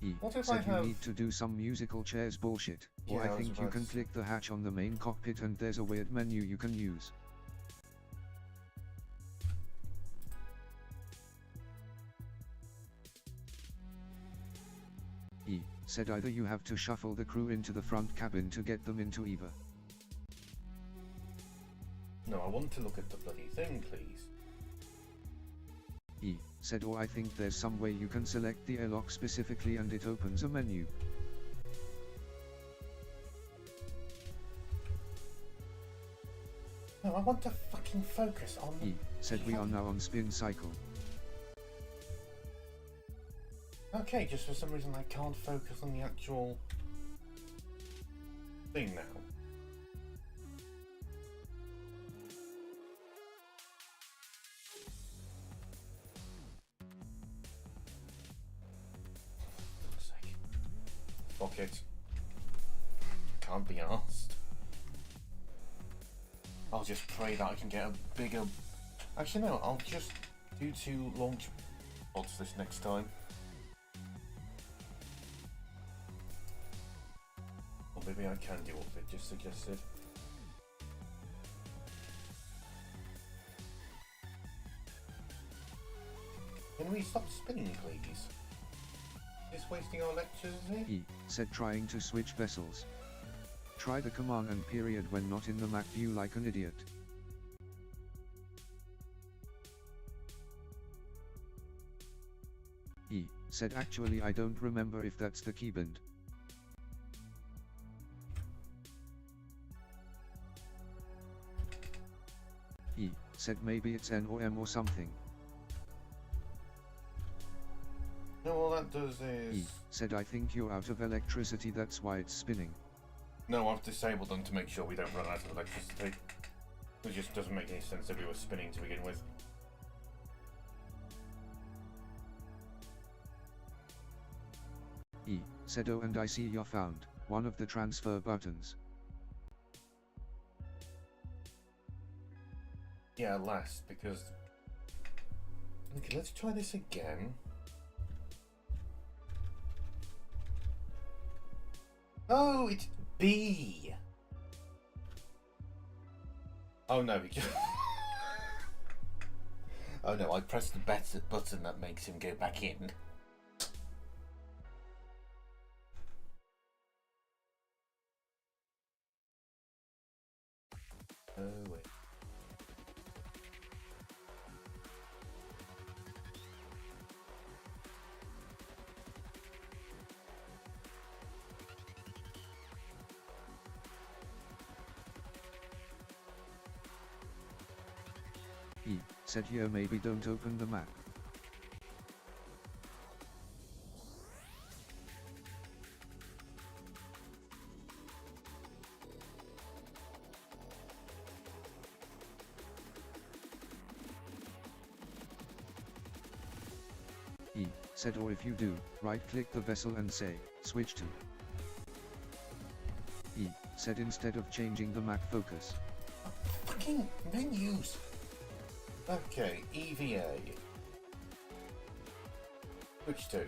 E What if said I have... you need to do some musical chairs bullshit, or Yeah, I I was think you about can to- click the hatch on the main cockpit and there's a weird menu you can use. E said either you have to shuffle the crew into the front cabin to get them into EVA. No, I want to look at the bloody thing, please. E said or I think there's some way you can select the airlock specifically and it opens a menu. No, I want to fucking focus on... E said we are now on spin cycle. Okay, just for some reason I can't focus on the actual thing now. For fuck's sake. Fuck it. Can't be asked. I'll just pray that I can get a bigger... Actually no, I'll just do 2 launch pods this next time. Or maybe I can do what Vic just suggested. Can we stop spinning, please? Is this wasting our lectures, is it? E said trying to switch vessels. Try the command and period when not in the map view like an idiot. E said actually I don't remember if that's the keybind. E said maybe it's N or M or something. No, well does is... E said I think you're out of electricity, that's why it's spinning. No, I've disabled them to make sure we don't run out of electricity. It just doesn't make any sense if we were spinning to begin with. E said oh, and I see you found one of the transfer buttons. Yeah, last, because... Okay, let's try this again. Oh, it's B! Oh no, he just... Oh no, I pressed the button that makes him go back in. Oh wait. E said here maybe don't open the map. E said or if you do, right click the vessel and say, switch to. E said instead of changing the map focus. Fucking menus! Okay, EVA. Which two?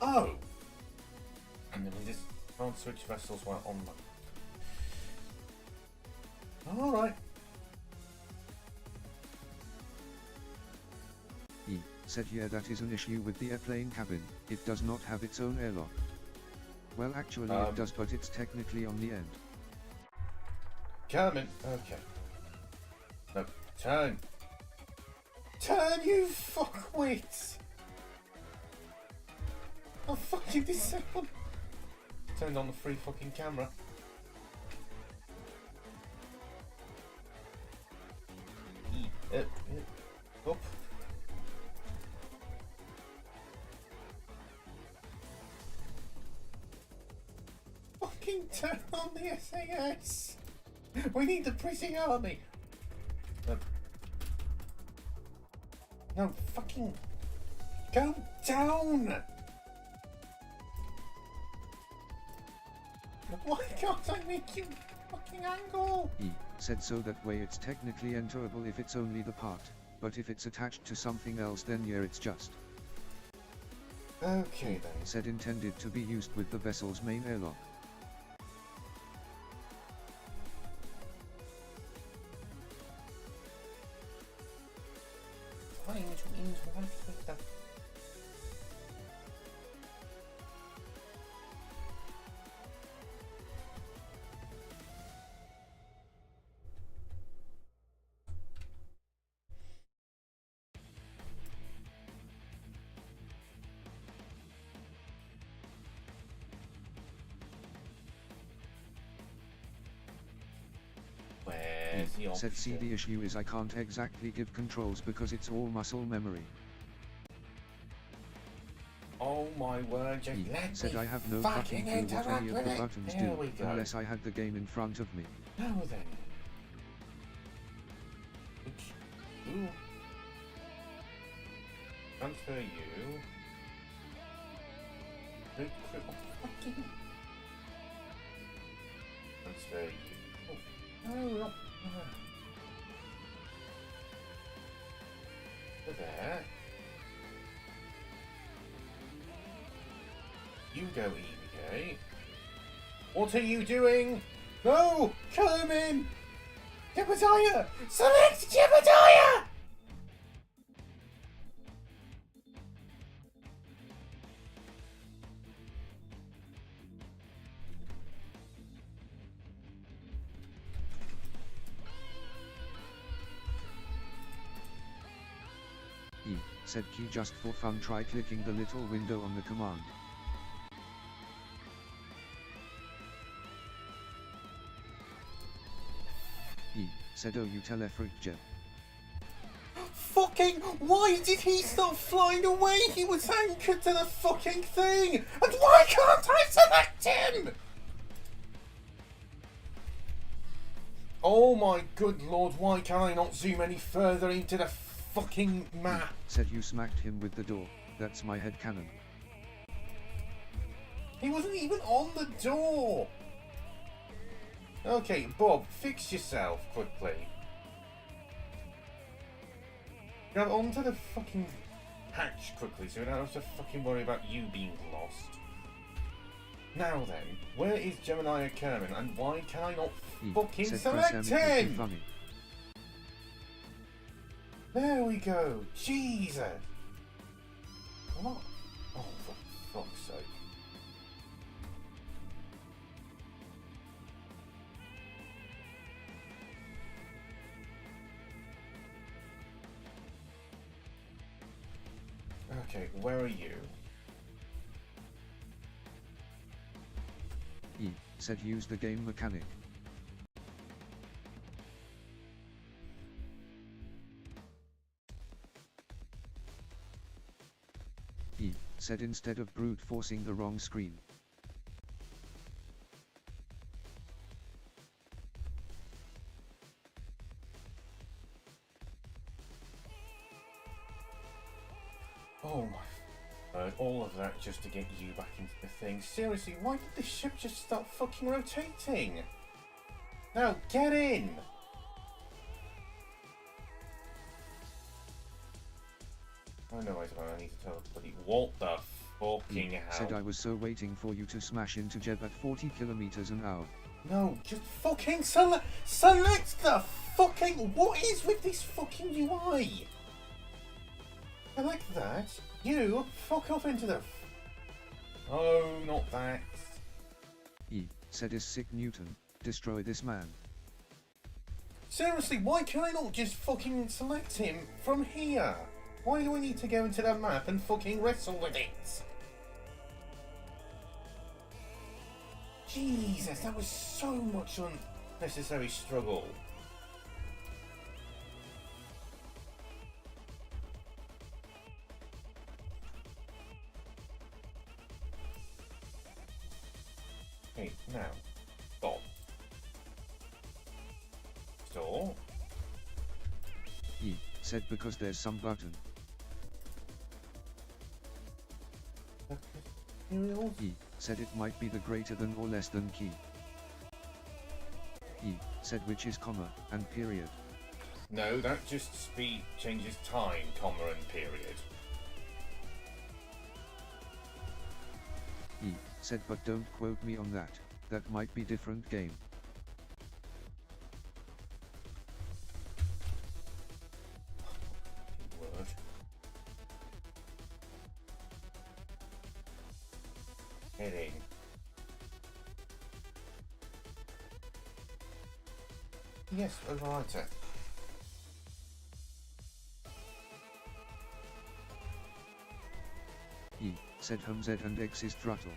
Oh! And then we just can't switch vessels while on them. Alright. E said yeah, that is an issue with the airplane cabin, it does not have its own airlock. Well actually it does, but it's technically on the end. Coming. Okay. No, turn. Turn, you fuckwit! Oh fuck you this second. Turned on the free fucking camera. Up. Fucking turn on the SAS! We need the prissing army! No, fucking... Go down! Why can't I make you fucking angle? E said so that way it's technically enterable if it's only the part, but if it's attached to something else then yeah it's just. Okay then. Said intended to be used with the vessel's main airlock. Said see the issue is I can't exactly give controls because it's all muscle memory. Oh my word, just let said me I have no fucking fucking clue what any of the interact buttons with it. There we do, go. unless I had the game in front of me. Now then. Ooh. Transfer you. Fucking. Transfer you. Oh, no, no. There. You go, EVA. What are you doing? No! Come in! Jebediah! Select Jebediah! E said key just for fun try clicking the little window on the command. said oh you telephric Jeb. Fucking, why did he stop flying away? He was anchored to the fucking thing! And why can't I select him? Oh my good lord, why can I not zoom any further into the fucking map? Said you smacked him with the door, that's my headcanon. He wasn't even on the door! Okay, Bob, fix yourself quickly. Grab onto the fucking hatch quickly so we don't have to fucking worry about you being lost. Now then, where is Gemini Kerman and why can I not fucking select him? Funny. There we go, Jesus! What? Oh, for fuck's sake. Okay, where are you? E. Said use the game mechanic. E. Said instead of brute forcing the wrong screen. Oh my word, all of that just to get you back into the thing. Seriously, why did the ship just stop fucking rotating? Now, get in! I know I need to tell everybody what the fucking hell. Said I was so waiting for you to smash into Jeb at 40 kilometers an hour. No, just fucking select the fucking... What is with this fucking UI? I like that. You, fuck off into the... Oh, not that. E. Said is sick Newton, destroy this man. Seriously, why can I not just fucking select him from here? Why do I need to go into the map and fucking wrestle with it? Jesus, that was so much unnecessary struggle. Okay, now, stop. Stop. E. Said because there's some button. E. Said it might be the greater than or less than key. E. Said which is comma and period. No, that just changes time, comma and period. E. Said but don't quote me on that, that might be different game. Word. Heading. Yes, overwriter. E. Said home Z and X is throttle.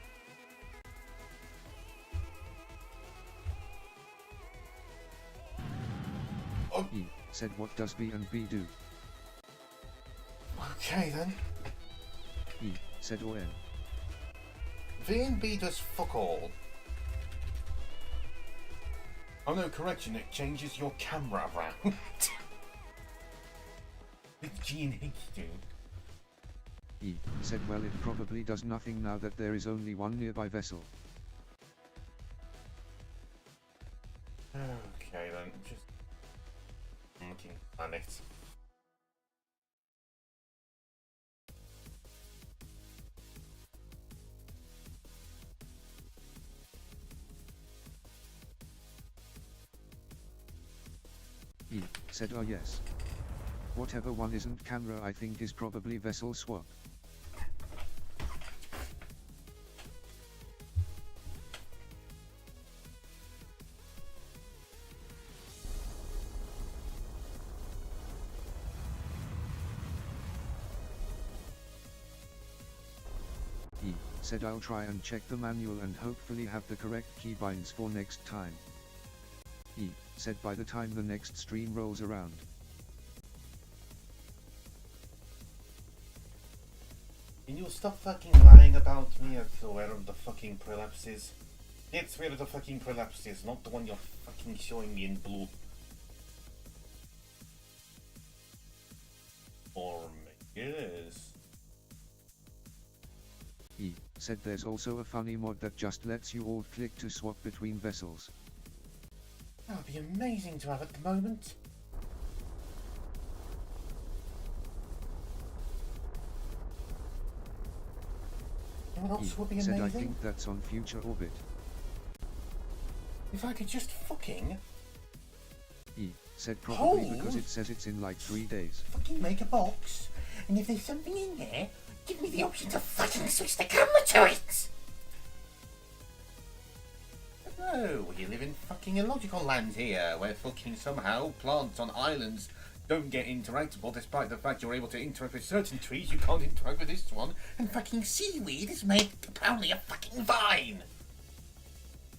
Oh. E. Said what does B and B do? Okay then. E. Said or N. V and B does fuck all. Oh no, correction, it changes your camera around. The G and H do. E. Said well it probably does nothing now that there is only one nearby vessel. Okay then, just looking at it. E. Said oh yes. Whatever one isn't camera I think is probably vessel swap. E. Said I'll try and check the manual and hopefully have the correct keybinds for next time. E said by the time the next stream rolls around. Can you stop fucking lying about me? I'm aware of the fucking prolapses. It's where the fucking prolapses, not the one you're fucking showing me in blue. Or maybe it is. E said there's also a funny mod that just lets you alt click to swap between vessels. That would be amazing to have at the moment. You know what else would be said amazing? I think that's on future orbit. If I could just fucking... E said probably Hold? because it says it's in like 3 days. Fucking make a box, and if there's something in there, give me the option to fucking switch the camera to it! No, we live in fucking illogical land here, where fucking somehow plants on islands don't get interactable, despite the fact you're able to interact with certain trees, you can't interact with this one, and fucking seaweed is made apparently a fucking vine!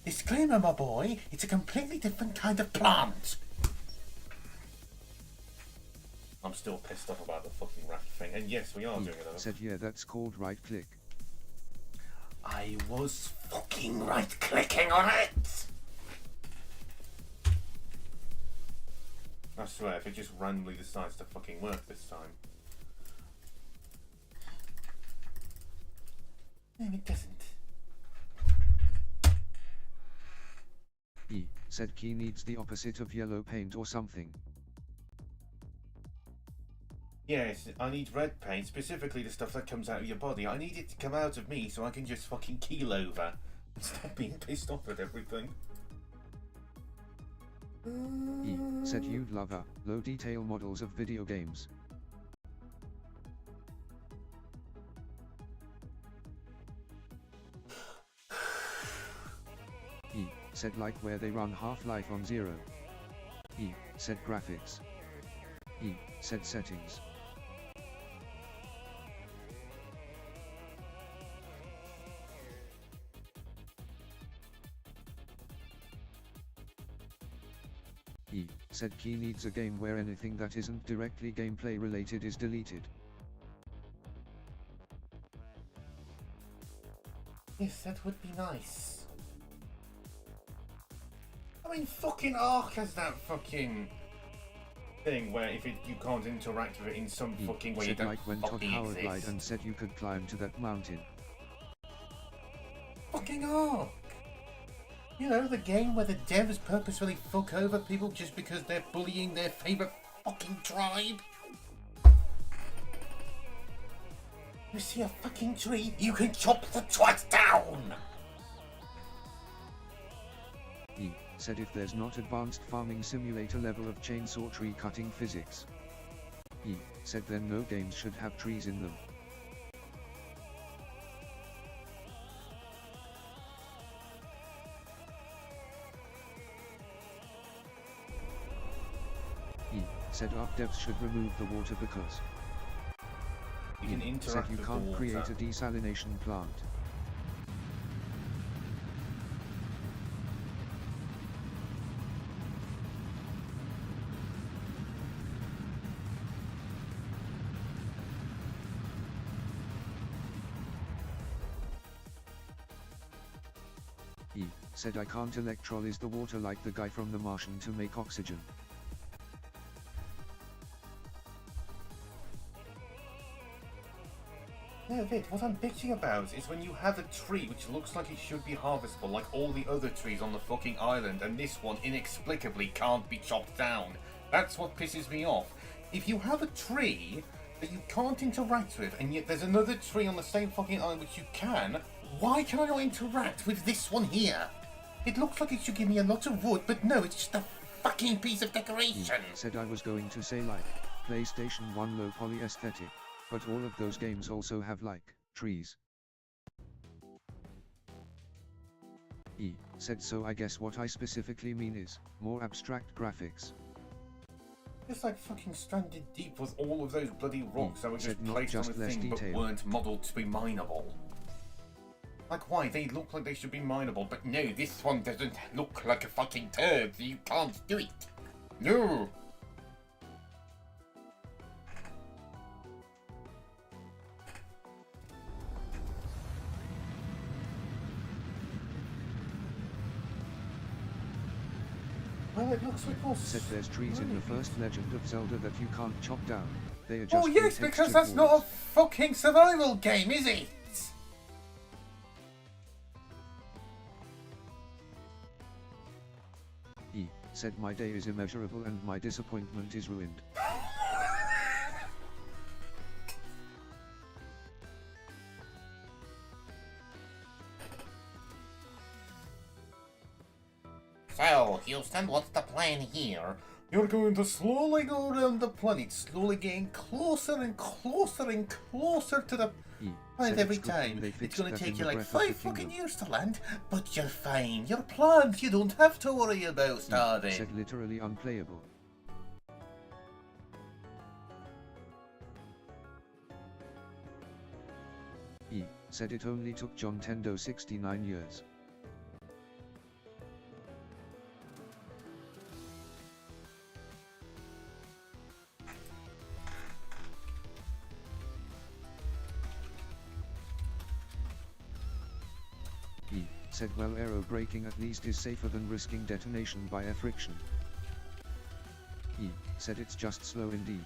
Disclaimer, my boy, it's a completely different kind of plant! I'm still pissed off about the fucking raft thing, and yes, we are doing it. Said yeah, that's called right click. I was fucking right-clicking on it! I swear, if it just randomly decides to fucking work this time. No, it doesn't. E said key needs the opposite of yellow paint or something. Yes, I need red paint, specifically the stuff that comes out of your body. I need it to come out of me so I can just fucking keel over and stop being pissed off at everything. E said you'd love low detail models of video games. E said like where they run Half-Life on Zero. E said graphics. E said settings. E said key needs a game where anything that isn't directly gameplay related is deleted. Yes, that would be nice. I mean, fucking Ark has that fucking thing where if you can't interact with it in some fucking way, you said don't like when Todd fucking Howard exist. lied and said you could climb to that mountain. Fucking Ark! You know, the game where the devs purposefully fuck over people just because they're bullying their favourite fucking tribe? You see a fucking tree, you can chop the twat down! E said if there's not advanced farming simulator level of chainsaw tree cutting physics. E said then no games should have trees in them. E said ARC devs should remove the water because You can said interact you with can't the create water. a desalination plant. E said I can't electrolyze the water like the guy from The Martian to make oxygen. No, Vid, what I'm bitching about is when you have a tree which looks like it should be harvestable like all the other trees on the fucking island, and this one inexplicably can't be chopped down. That's what pisses me off. If you have a tree that you can't interact with, and yet there's another tree on the same fucking island which you can, why can I not interact with this one here? It looks like it should give me a lot of wood, but no, it's just a fucking piece of decoration. Said I was going to say like PlayStation 1 low poly aesthetic, but all of those games also have like trees. E said so I guess what I specifically mean is more abstract graphics. It's like fucking Stranded Deep with all of those bloody rocks that were just said not placed on just a less thing detail. but weren't modelled to be mineable. Like, why? They look like they should be mineable, but no, this one doesn't look like a fucking turd, so you can't do it. No! Well, it looks like all Said there's trees in the first Legend of Zelda that you can't chop down. They are just Oh yes, because that's not a fucking survival game, is it? He said my day is immeasurable and my disappointment is ruined. So, Houston, what's the plan here? You're going to slowly go around the planet, slowly getting closer and closer and closer to the planet every time. It's going to take you like 5 fucking years to land, but you're fine. You're planned. You don't have to worry about starving. Said literally unplayable. He said it only took John Tendo 69 years. He said well, aero braking at least is safer than risking detonation by air friction. He said it's just slow indeed.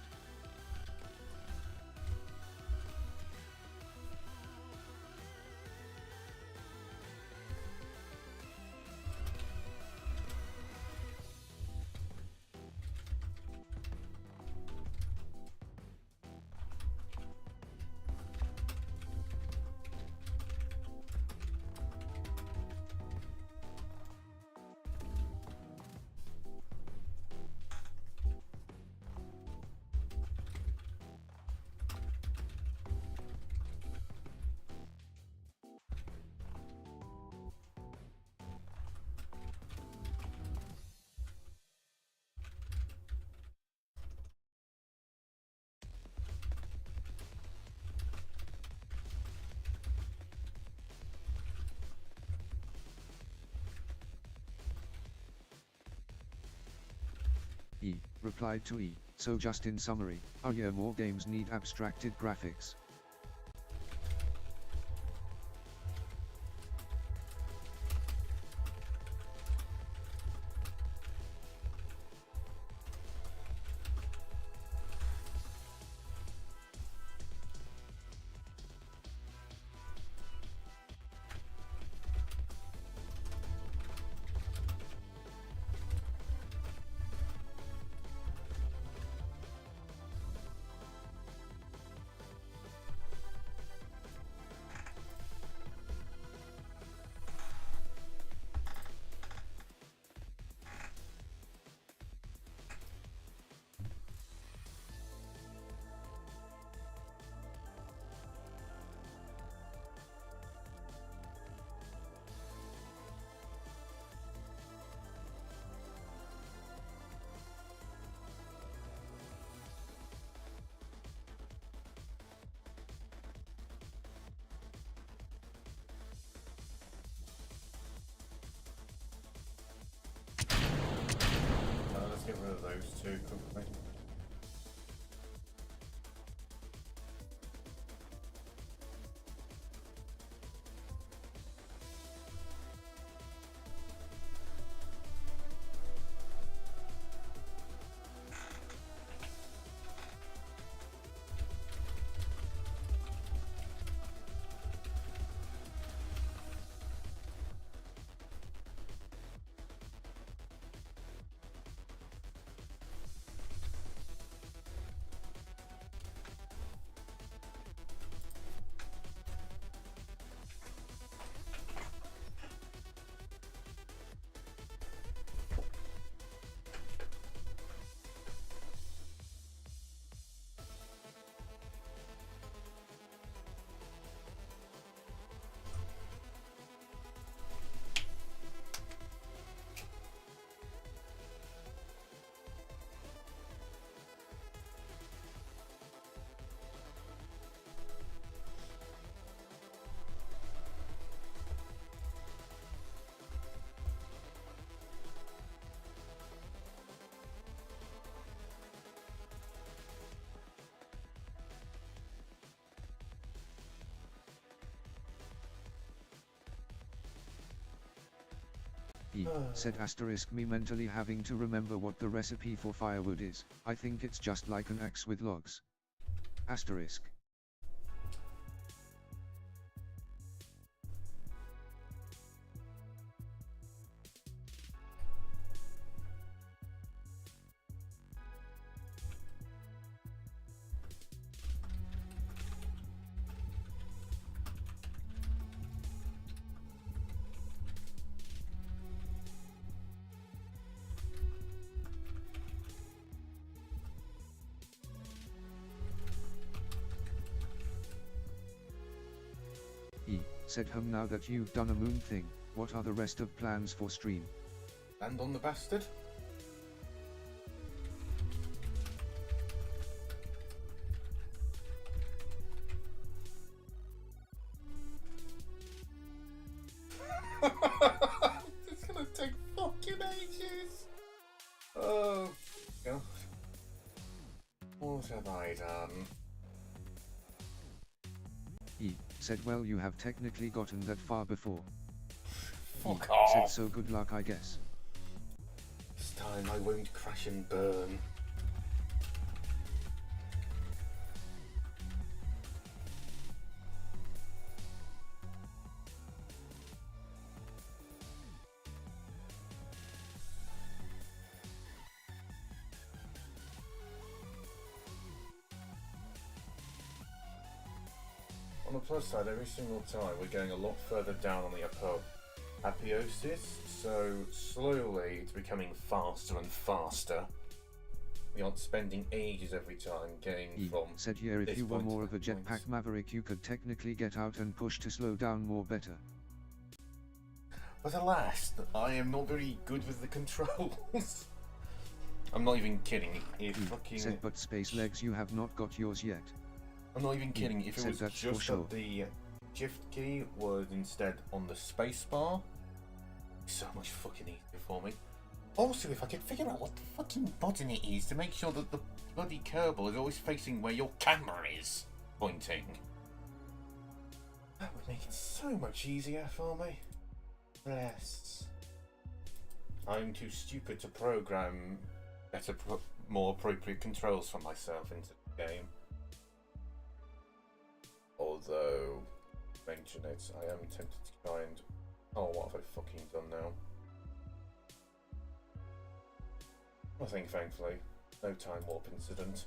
He replied to E. So just in summary, more games need abstracted graphics. Let's get rid of those two quickly. Said asterisk me mentally having to remember what the recipe for firewood is. I think it's just like an axe with logs. Asterisk. Said now that you've done a moon thing, what are the rest of plans for stream? And on the bastard? It's gonna take fucking ages! Oh, God. What have I done? Said well you have technically gotten that far before. Fuck Said off! so good luck I guess. This time I won't crash and burn. On the plus side, every single time we're going a lot further down on the apotheosis, so slowly it's becoming faster and faster. We aren't spending ages every time getting from said yeah if this you were point to more of a that jetpack point. maverick you could technically get out and push to slow down more better. But alas, I am not very good with the controls. I'm not even kidding. If fucking Said but space legs you have not got yours yet. I'm not even kidding. If it said was that's for just sure. that the shift key was instead on the space bar, so much fucking easier for me. Also, if I could figure out what the fucking button it is to make sure that the bloody Kerbal is always facing where your camera is pointing, that would make it so much easier for me. Bless. I'm too stupid to program better, more appropriate controls for myself into the game. Although, mention it, I am tempted to try and... Oh, what have I fucking done now? Nothing, thankfully. No time warp incident.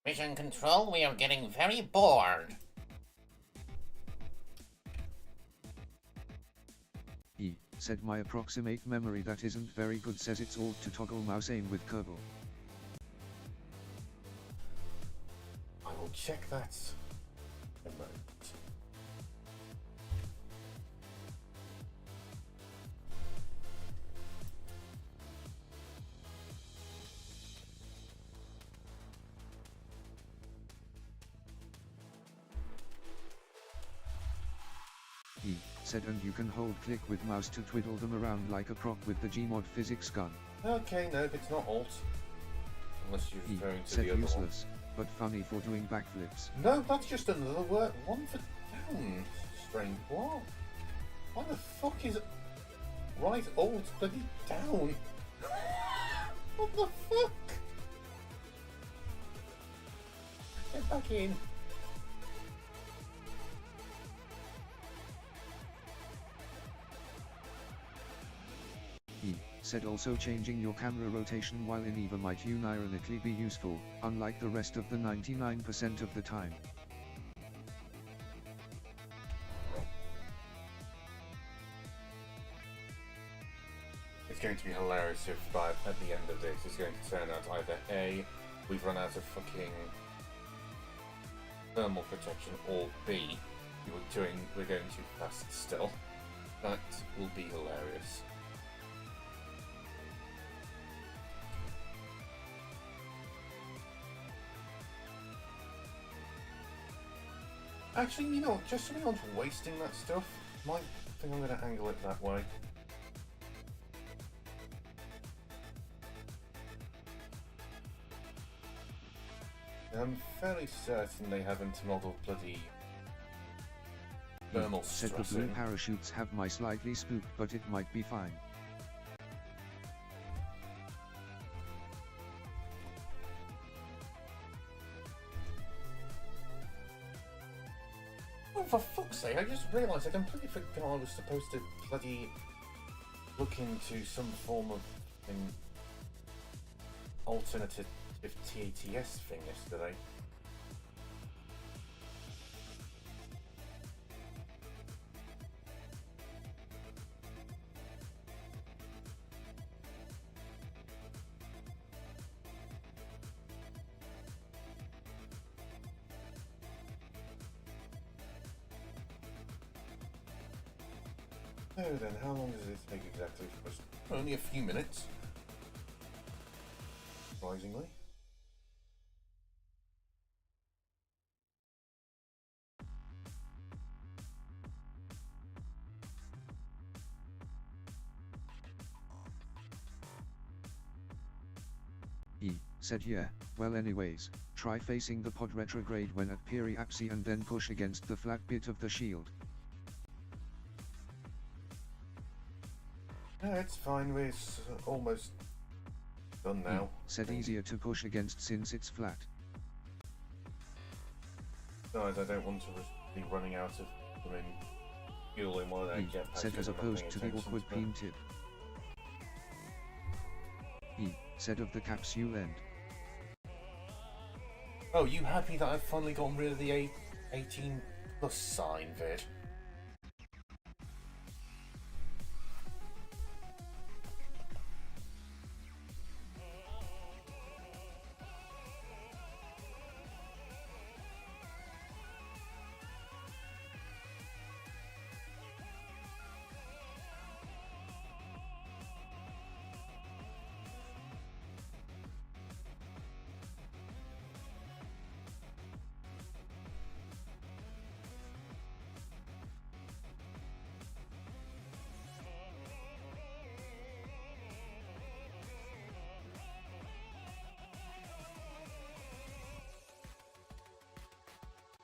Mission Control, we are getting very bored. Said my approximate memory that isn't very good says it's alt to toggle mouse aim with Kerbal. I will check that in a moment. Said and you can hold click with mouse to twiddle them around like a prop with the Gmod physics gun. Okay, no, it's not alt. Unless you're referring to Said the other useless, but funny for doing backflips. one. No, that's just another word. One for down. Strange. What? Why the fuck is right alt bloody down? What the fuck? Get back in. Said also changing your camera rotation while in EVA might unironically be useful, unlike the rest of the 99% of the time. It's going to be hilarious if by at the end of this it's going to turn out either A, we've run out of fucking thermal protection, or B, we're going too fast still. That will be hilarious. Actually, you know, just so we're not wasting that stuff, I think I'm going to angle it that way. I'm fairly certain they haven't modelled bloody thermal Said the blue stressing. parachutes have my slightly spooked, but it might be fine. Oh, for fuck's sake, I just realised I completely forgot I was supposed to bloody look into some form of alternative TATS thing yesterday. So then, how long does it take exactly for us? Only a few minutes. Surprisingly. He said yeah, well anyways, try facing the pod retrograde when at periapsy and then push against the flat bit of the shield. No, it's fine, we're almost done now. Said easier to push against since it's flat. Besides, I don't want to be running out of fuel in one of their He jetpacks. said as if I'm not opposed paying to the attention awkward to peen tip. He said of the capsule end. Oh, you happy that I've finally gotten rid of the 18 plus sign, Vid?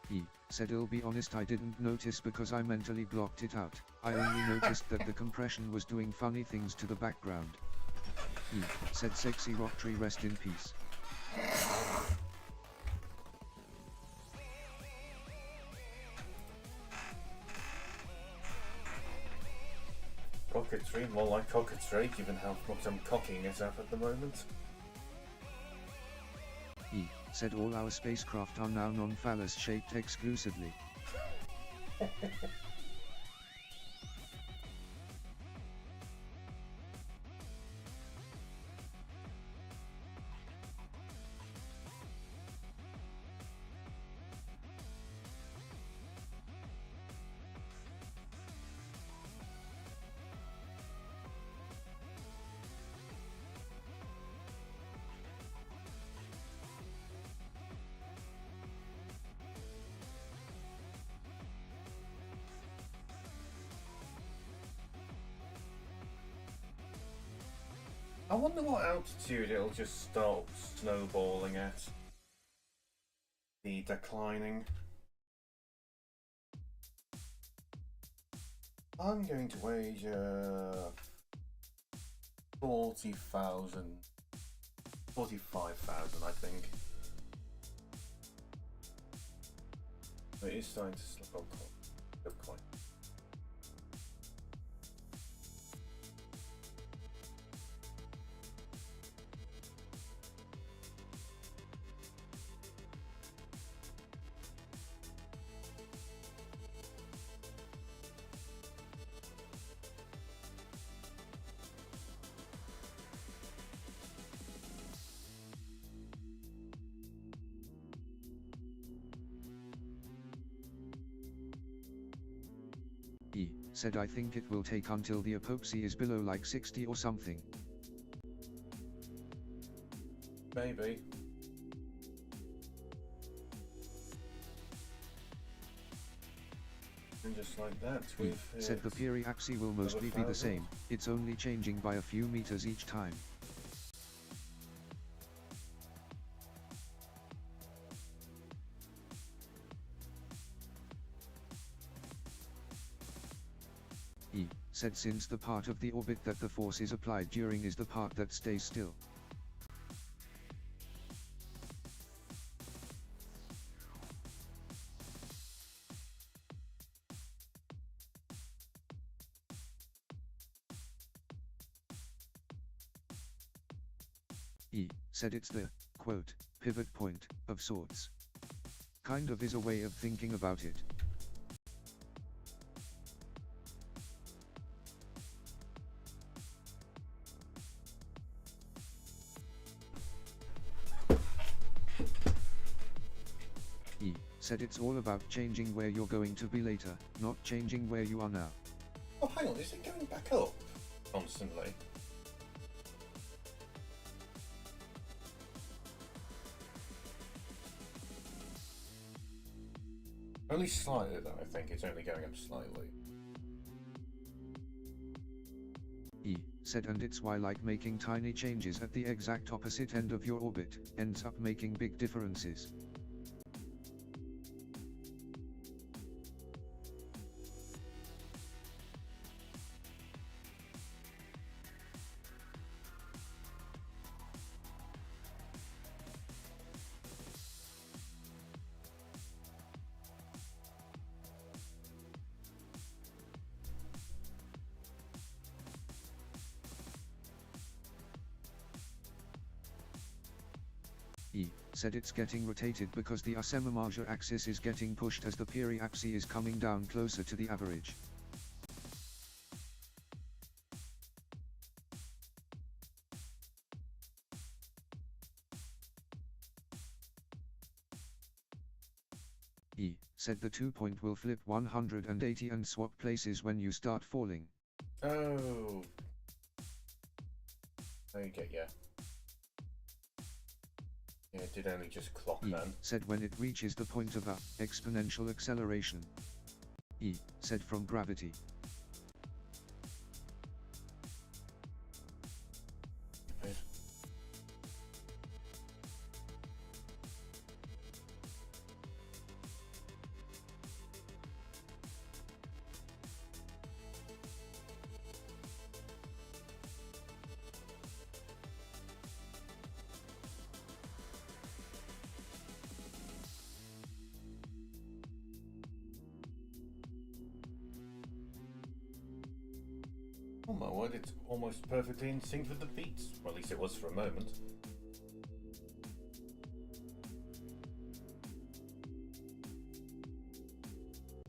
He said I'll be honest, I didn't notice because I mentally blocked it out. I only noticed that the compression was doing funny things to the background. He said sexy rock tree rest in peace. Cockatry, more like cockatry, given how much I'm cocking it up at the moment. He said all our spacecraft are now non-phallus shaped exclusively. I wonder what altitude it'll just start snowballing at. The declining. I'm going to wager 40,000, 45,000, I think. It is starting to slip up quite. He said I think it will take until the epoxy is below like 60 or something. Maybe. And just like that, He we've said the periapsy will mostly be the same, it's only changing by a few meters each time. said since the part of the orbit that the force is applied during is the part that stays still. E said it's the, quote, pivot point, of sorts. Kind of is a way of thinking about it. E said it's all about changing where you're going to be later, not changing where you are now. Oh, hang on, is it going back up constantly? Only slightly, though. I think it's only going up slightly. E said and it's why like making tiny changes at the exact opposite end of your orbit ends up making big differences. E said it's getting rotated because the Asemamaja axis is getting pushed as the periapsis is coming down closer to the average. E said the 2-point will flip 180 and swap places when you start falling. Oh. I get ya. Yeah, it did only just clock E then. said when it reaches the point of a exponential acceleration. E said from gravity. Oh my word, it's almost perfectly in sync with the beats. Well, at least it was for a moment.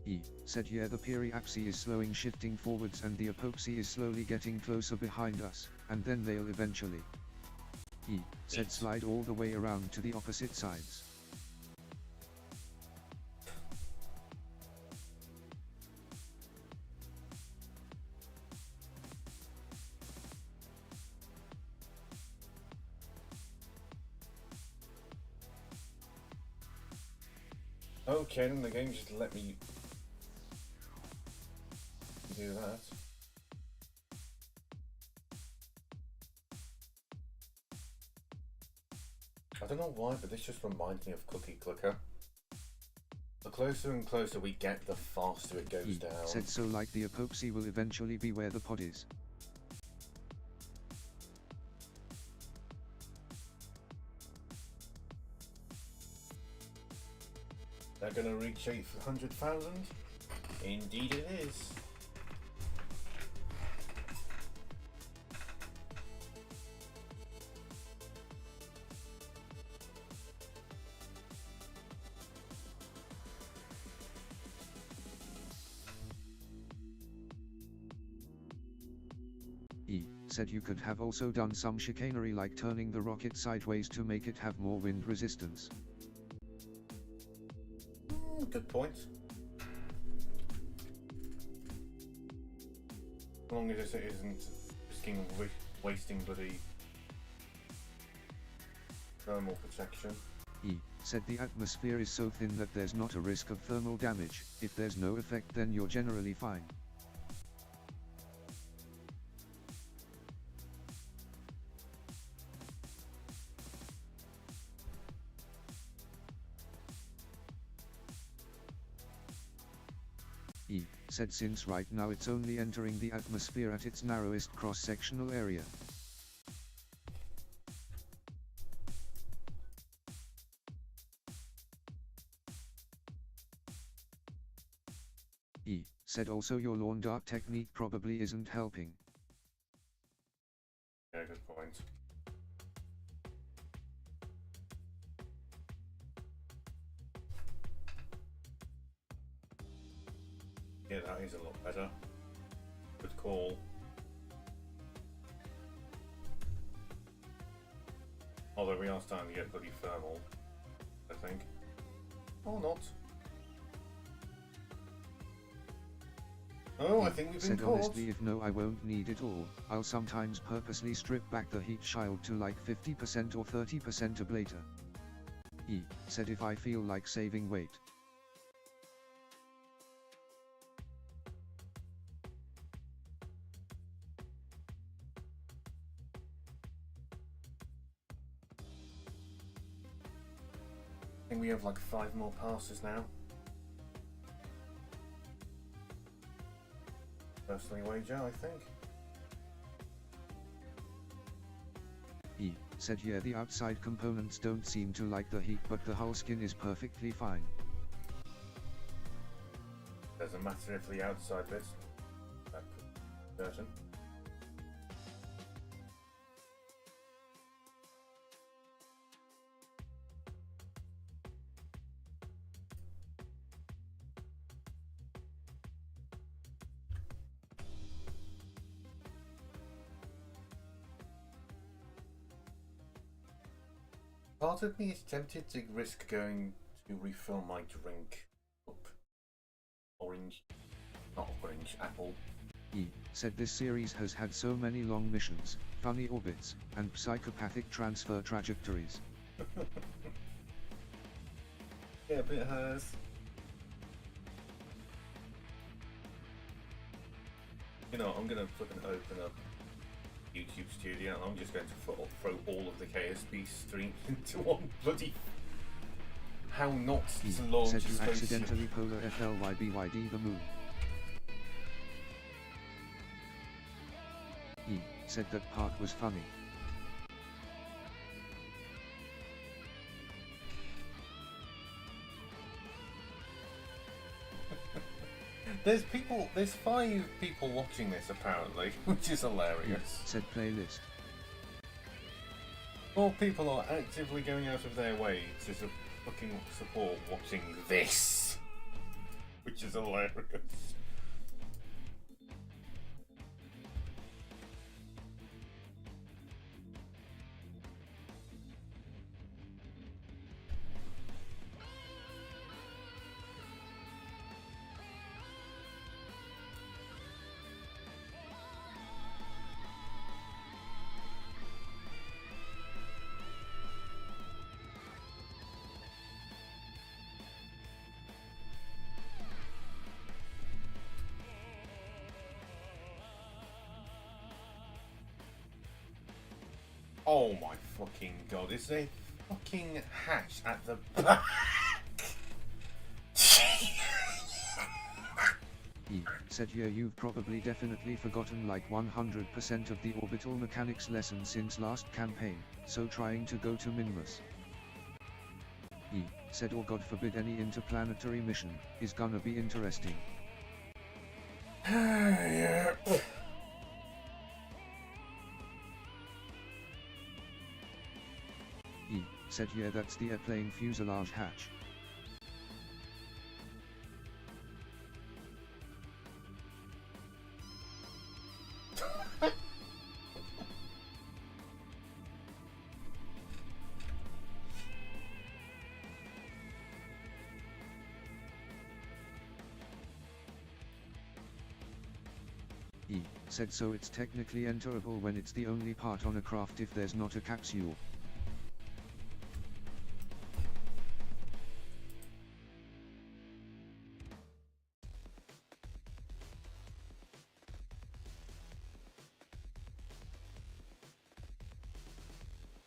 E said yeah, the periapsis is slowing, shifting forwards, and the apoxy is slowly getting closer behind us, and then they'll eventually. E said slide all the way around to the opposite sides. Okay, then the game just let me do that. I don't know why, but this just reminds me of Cookie Clicker. The closer and closer we get, the faster it goes down. Said so like the apoxy will eventually be where the pod is. They're gonna reach 800,000? Indeed it is. E said you could have also done some chicanery like turning the rocket sideways to make it have more wind resistance. Good point. As long as it isn't risking wasting bloody thermal protection. E said the atmosphere is so thin that there's not a risk of thermal damage. If there's no effect, then you're generally fine. E said since right now it's only entering the atmosphere at its narrowest cross-sectional area. E said also your lawn dart technique probably isn't helping. Yeah, good point. Yeah, that is a lot better. Good call. Although we are starting to get bloody thermal, I think. Or not. Oh, I think we've been said caught. honestly if no I won't need it all, I'll sometimes purposely strip back the heat shield to like 50% or 30% ablator. E said if I feel like saving weight. I think we have like 5 more passes now. Personally wager, I think. E said yeah the outside components don't seem to like the heat but the hull skin is perfectly fine. Doesn't matter if the outside bit. That's certain. Part of me is tempted to risk going to refill my drink up. Orange. Not orange, apple. E said this series has had so many long missions, funny orbits, and psychopathic transfer trajectories. Yeah, but it has. You know, I'm gonna fucking open up YouTube Studio and I'm just going to throw all of the KSB streams into one bloody. How not E to launch said a you spaceship. accidentally polar FLYBYD the moon. E said that part was funny. There's 5 people watching this apparently, which is hilarious. Said playlist. More people are actively going out of their way to fucking support watching this, which is hilarious. Oh my fucking god, is there a fucking hatch at the back? E said yeah you've probably definitely forgotten like 100% of the orbital mechanics lesson since last campaign, so trying to go to Minmus. E said or god forbid any interplanetary mission, is gonna be interesting. Yeah. E said yeah that's the airplane fuselage hatch. E said so it's technically enterable when it's the only part on a craft if there's not a capsule.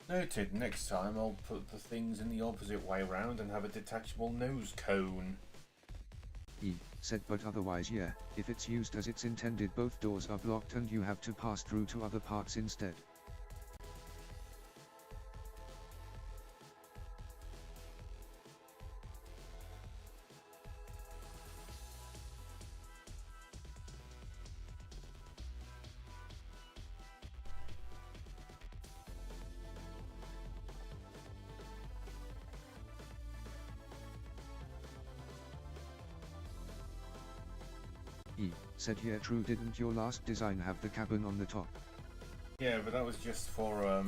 Noted, next time I'll put the things in the opposite way around and have a detachable nose cone. He said, but otherwise yeah, if it's used as it's intended both doors are blocked and you have to pass through to other parts instead. He said, yeah true, didn't your last design have the cabin on the top? Yeah, but that was just for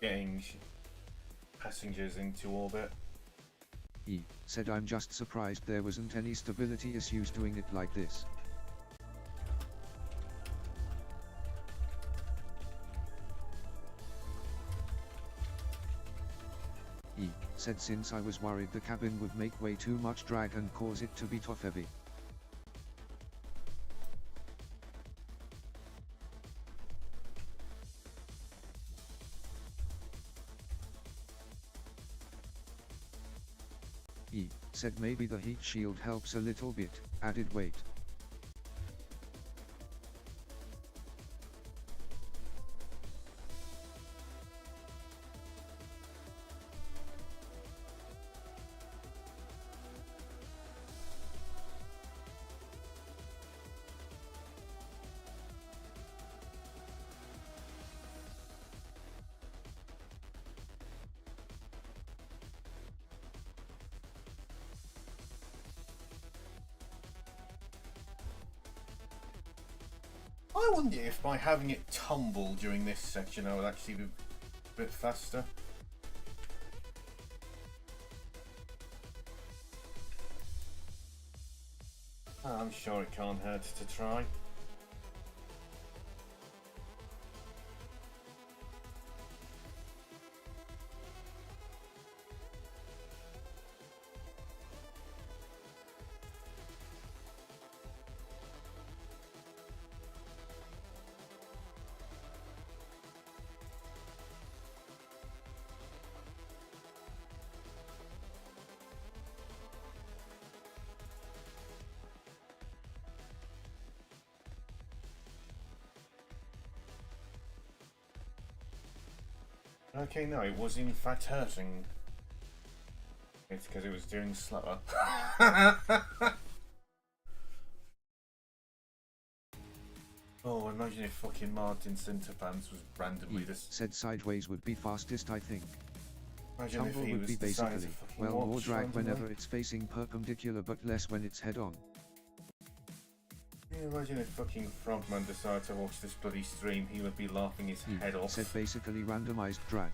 getting passengers into orbit. He said, I'm just surprised there wasn't any stability issues doing it like this. He said, since I was worried the cabin would make way too much drag and cause it to be top heavy. He said maybe the heat shield helps a little bit, added weight. I wonder if by having it tumble during this section I would actually be a bit faster. I'm sure it can't hurt to try. Okay, no, it was in fact hurting. It's because it was doing slower. Oh, imagine if fucking Martin Cinderpants was randomly He this. said sideways would be fastest I think. Imagine if Tumble he would was be the size basically, of fucking well, more watch drag randomly. whenever it's facing perpendicular but less when it's head on. Can you imagine if fucking Frogman decided to watch this bloody stream, he would be laughing his He head off. said basically randomized drag.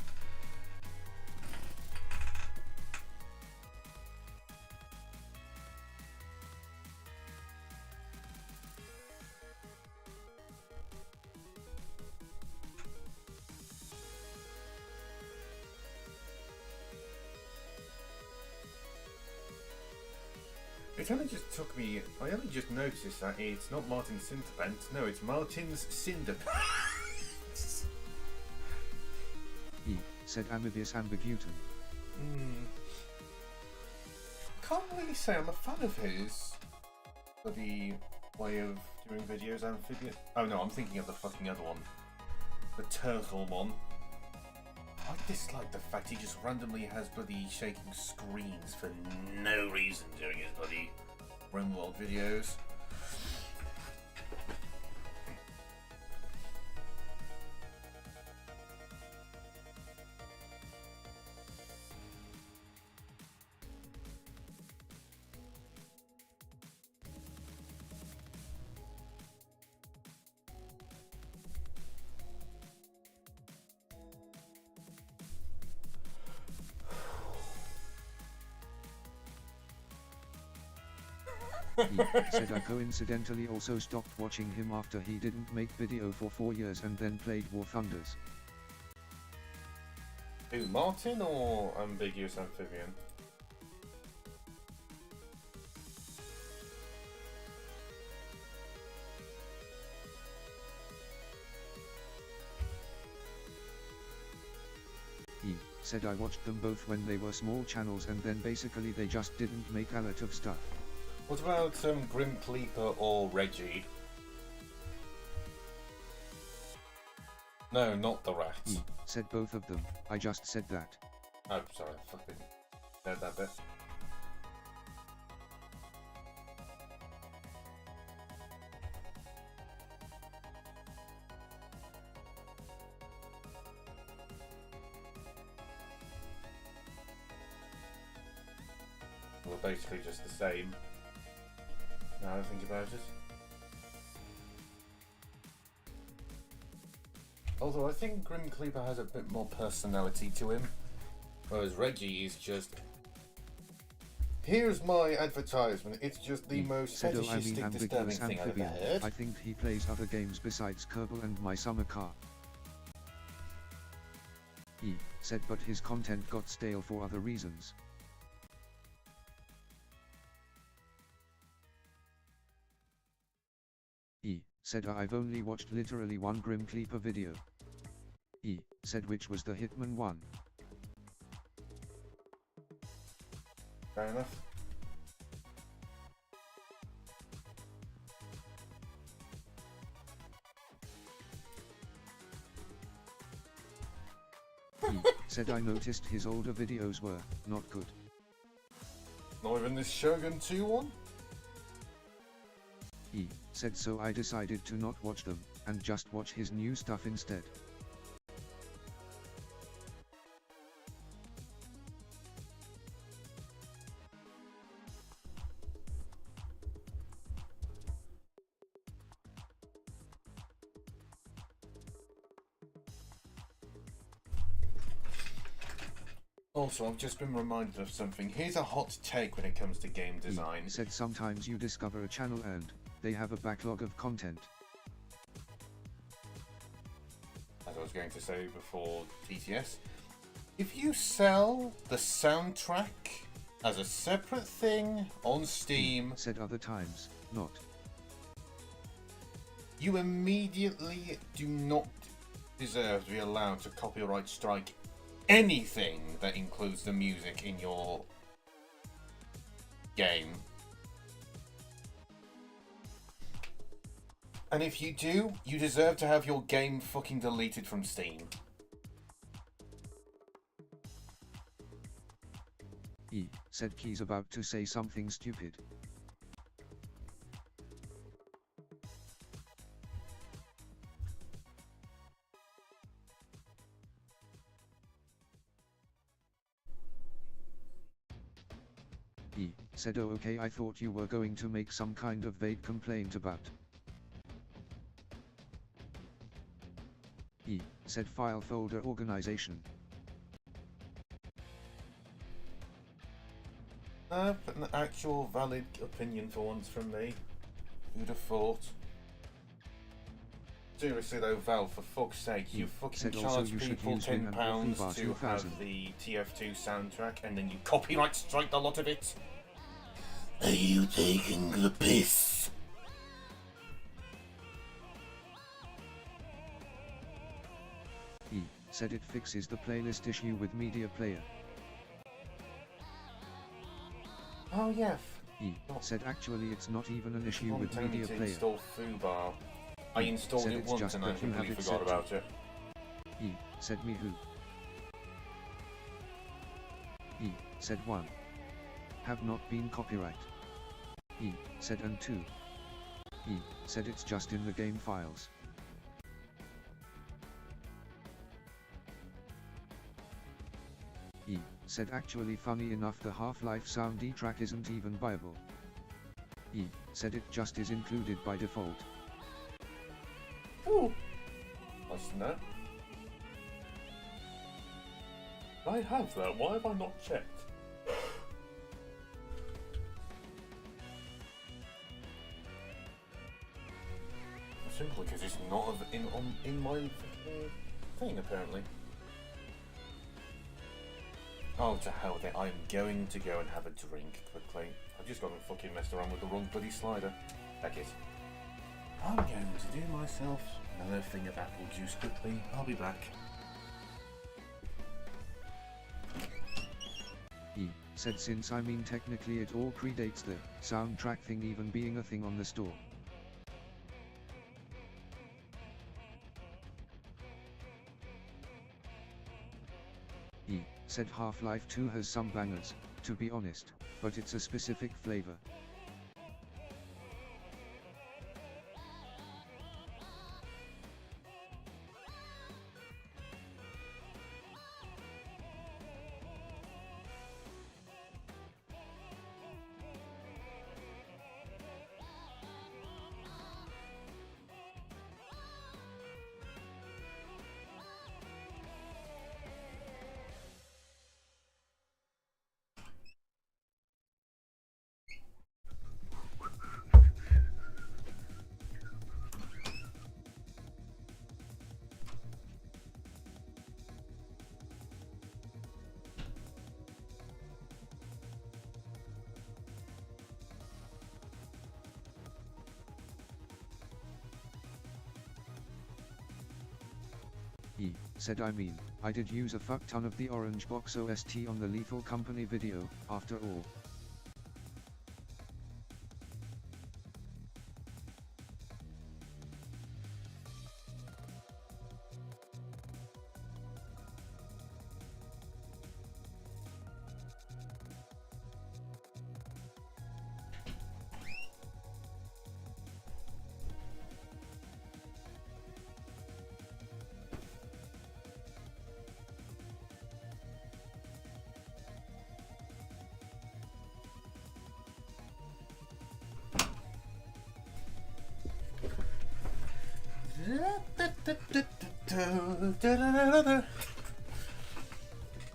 It only just took me, I only just noticed that it's not Martin Cinderpants, no, it's Martin's Cinderpants. He said Amibius ambigutum. Can't really say I'm a fan of his. For the way of doing videos, amphibious. Oh no, I'm thinking of the fucking other one. The turtle one. I dislike the fact he just randomly has bloody shaking screens for no reason during his bloody RimWorld videos. He said I coincidentally also stopped watching him after he didn't make video for 4 years and then played War Thunders. Who, Martin or Ambiguous Amphibian? He said I watched them both when they were small channels and then basically they just didn't make a lot of stuff. What about Grim Cleaper or Reggie? No, not the rats. Said both of them. I just said that. Oh, sorry, I fucking said that bit. We're basically just the same. Now I think about it. Although I think Grim Cleaver has a bit more personality to him. Whereas Reggie is just... Here's my advertisement. It's just the most Said, fetishistic, disturbing thing I've ever heard. I think he plays other games besides Kerbal and My Summer Car. He said, but his content got stale for other reasons. He said, I've only watched literally one Grim Cleaper video. He said, which was the Hitman one. Fair enough. He said, I noticed his older videos were not good. Not even this Shogun 2 one? He said, so I decided to not watch them, and just watch his new stuff instead. Also, I've just been reminded of something. Here's a hot take when it comes to game design. He said sometimes you discover a channel and they have a backlog of content. As I was going to say before TTS, if you sell the soundtrack as a separate thing on Steam, He said other times, not. you immediately do not deserve to be allowed to copyright strike anything that includes the music in your game. And if you do, you deserve to have your game fucking deleted from Steam. He said he's about to say something stupid. He said, oh okay, I thought you were going to make some kind of vague complaint about. He said file folder organization. But an actual valid opinion for once from me. Who'd have thought? Seriously though, Val, for fuck's sake, you fucking said also charge you should people use Win and £10 Bar to 2000. have the TF2 soundtrack and then you copyright strike the lot of it? Are you taking the piss? He said it fixes the playlist issue with media player. Oh yeah. He said actually it's not even an issue with Telling me media to player. install Foobar. I installed said it it's once just and I that you have completely it forgot set to- about it. He said me who. He said 1. Have not been copyright. He said and 2. He said it's just in the game files. He said actually funny enough the Half-Life sound D track isn't even viable. He said it just is included by default. Ooh. Nice to know. I have that. Why have I not checked? Simply because it's not in my thing apparently. Oh, to hell with it. I'm going to go and have a drink quickly. I've just gone and fucking messed around with the wrong bloody slider. Heck it. I'm going to do myself another thing of apple juice quickly. I'll be back. He said since I mean technically it all predates the soundtrack thing even being a thing on the store. E said Half-Life 2 has some bangers, to be honest, but it's a specific flavor. E said I did use a fuck ton of the Orange Box OST on the Lethal Company video, after all.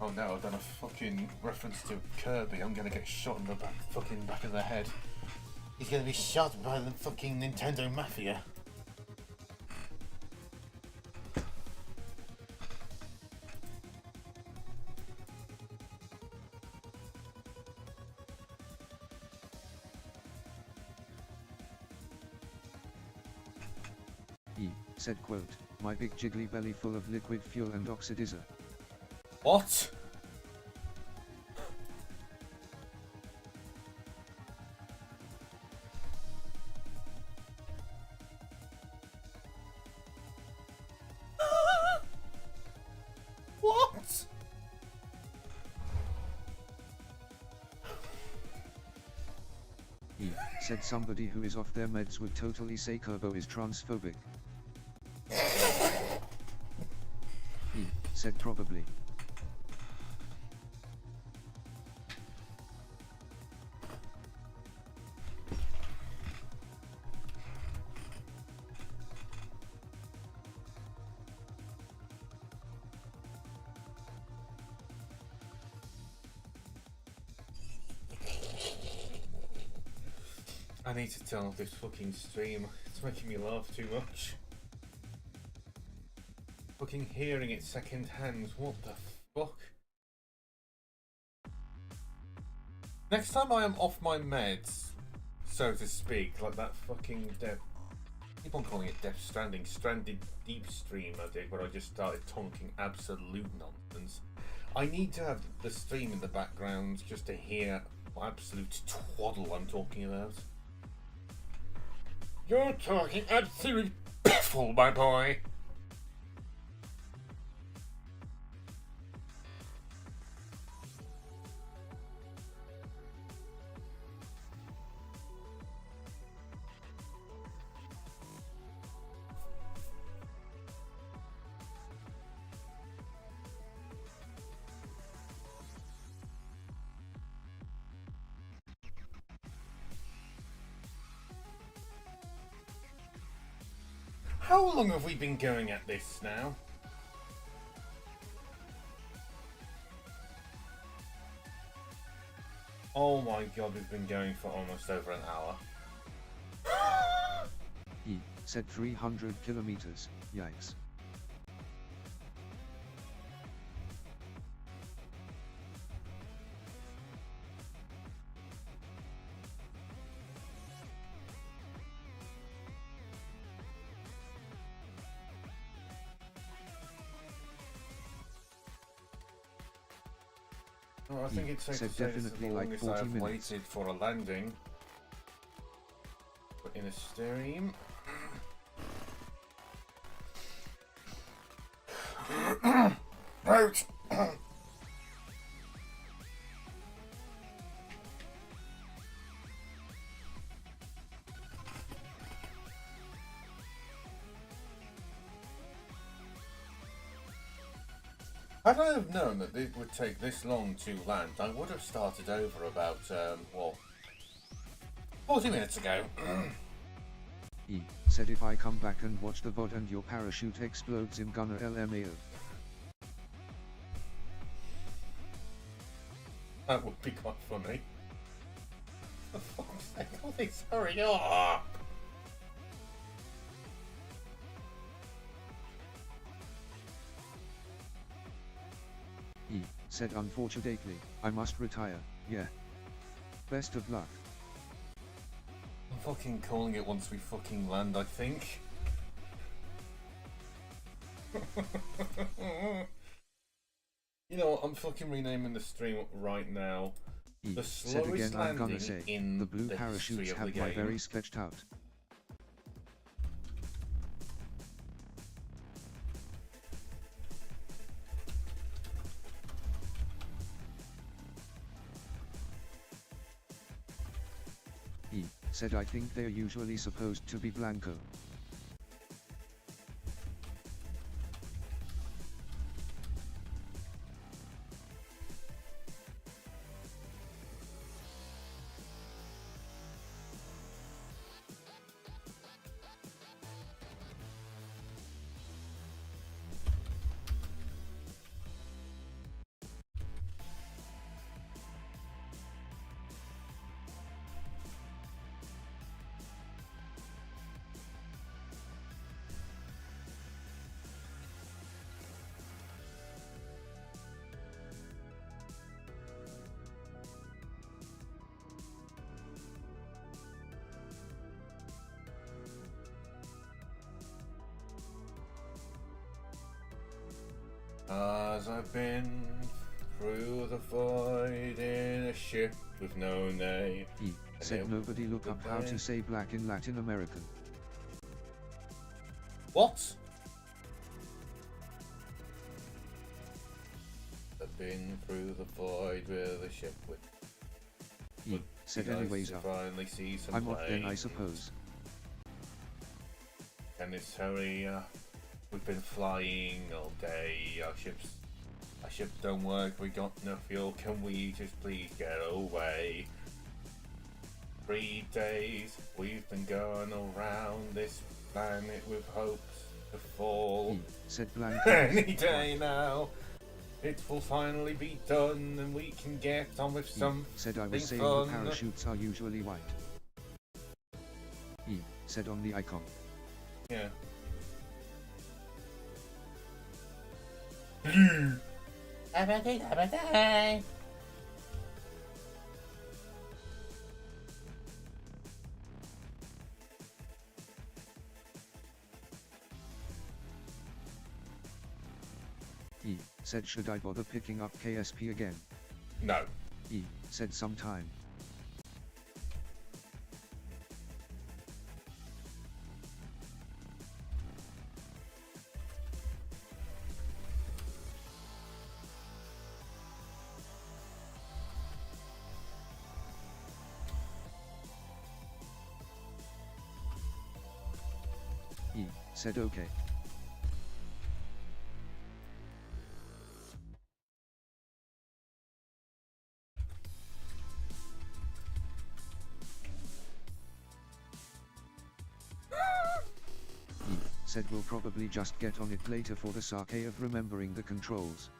Oh no, I've done a fucking reference to Kirby. I'm gonna get shot in the back of the head. He's gonna be shot by the fucking Nintendo Mafia. E said quote, my big jiggly belly full of liquid fuel and oxidizer. What? What? E said somebody who is off their meds would totally say Kerbo is transphobic. E said probably. I need to turn off this fucking stream. It's making me laugh too much. Fucking hearing it second hand. What the fuck? Next time I am off my meds, so to speak, like that fucking keep on calling it Death Stranding, Stranded Deep stream I did, where I just started talking absolute nonsense. I need to have the stream in the background just to hear what absolute twaddle I'm talking about. You're talking absolute piffle, my boy! How long have we been going at this now? Oh my god, we've been going for almost over an hour. E said 300 kilometers, yikes. Well, I think it's safe said to say this is the definitely like longest 40 I've minutes. waited for a landing. Put in a stream. Out! Had I have known that it would take this long to land, I would have started over about, well, 40 minutes ago. E said if I come back and watch the VOD and your parachute explodes in Gunner LMAO. That would be quite funny. For fuck's sake, please hurry up! E said unfortunately, I must retire, yeah. Best of luck. I'm fucking calling it once we fucking land, I think. You know what, I'm fucking renaming the stream right now. E The said slowest again I'm gonna landing say, in the blue the history parachutes of the have my game. very sketched out. E said I think they're usually supposed to be blanco. As I've been through the void in a ship with no name. E said nobody look up how to say black in Latin American. What? I've been through the void with a ship with. E said Nice anyways to up. finally see some I'm off then I planes. suppose. Can this hurry? We've been flying all day. Our ships don't work. We got no fuel. Can we just please get away? 3 days we've been going around this planet with hopes to fall. E said blanco. Any day now, it will finally be done, and we can get on with some. Said I was saying fun. the parachutes are usually white. E said on the icon. Yeah. E said should I bother picking up KSP again? No. E said sometime. E said okay. E said we'll probably just get on it later for the sake of remembering the controls.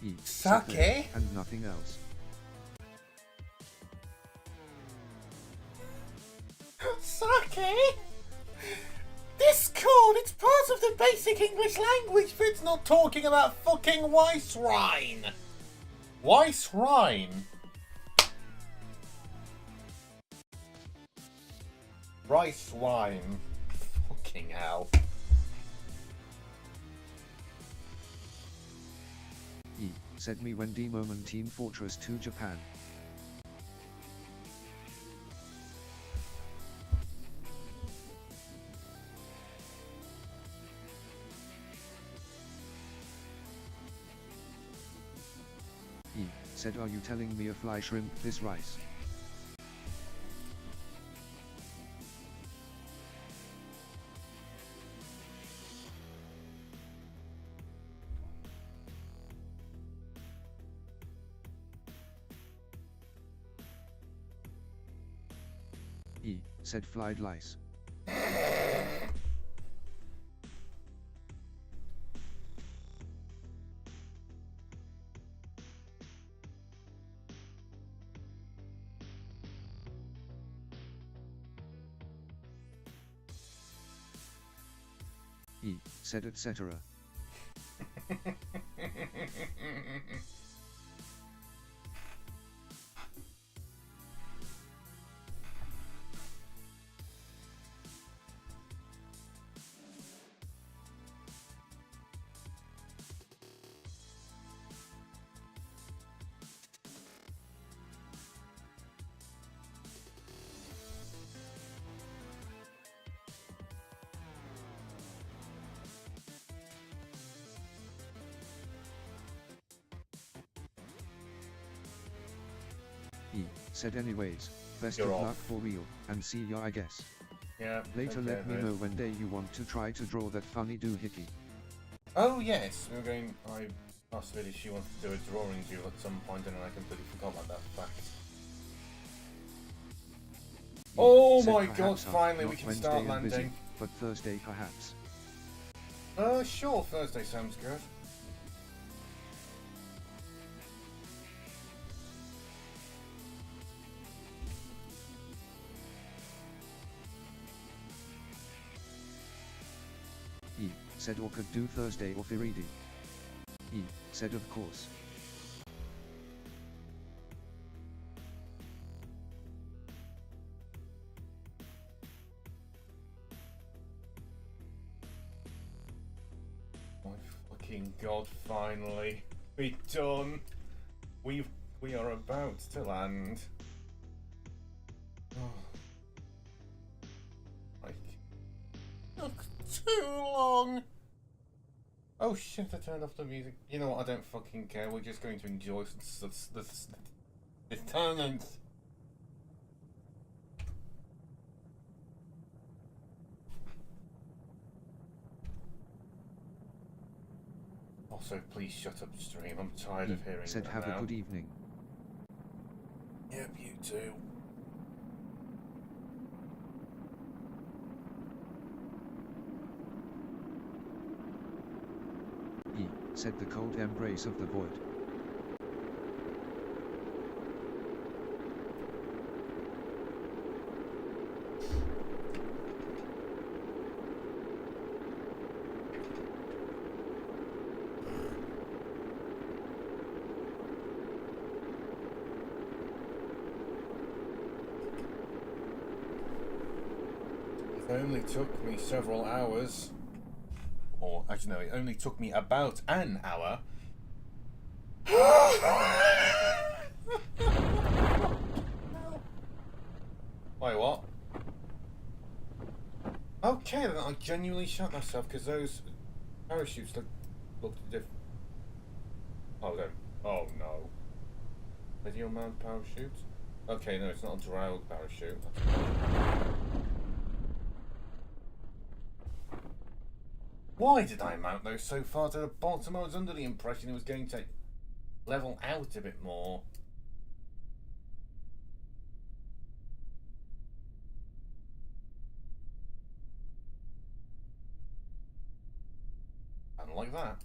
E said that, Sake? and nothing else. Sake? Discord, it's part of the basic English language, but it's not talking about fucking Weisswein. Weisswein? Rice wine. Fucking hell. E. Send me when Demon Team Fortress to Japan. E. Said, are you telling me a fly shrimp this rice? E. Said flied lice. E. Said etc. E. Said anyways, best You're of off. luck for real, and see ya I guess. Yeah. Later okay, let me mate. know when day you want to try to draw that funny doohickey. Oh yes, we were going. I asked Vicky if she wanted to do a drawing duel at some point, and then I completely forgot about that fact. E. Oh Said my god! perhaps Finally, not we can Wednesday start and busy, landing. but Thursday perhaps. Sure. Thursday sounds good. E. Said or could do Thursday or Friday. E. Said of course. My fucking god! Finally, be done. We are about to land. Like, took too long. Oh shit! I turned off the music. You know what? I don't fucking care. We're just going to enjoy the tournament. Also, please shut up, stream. I'm tired E. of hearing Said that have now. a good evening. Yep, you too. E. Said the cold embrace of the void. It only took me several hours. Or, actually, no, it only took me about an hour. Wait, what? Okay, then I genuinely shot myself because those parachutes looked different. Oh, no. Oh, no. Video mount parachute? Okay, no, it's not a drow parachute. Why did I mount those so far to the bottom? I was under the impression it was going to level out a bit more. And like that.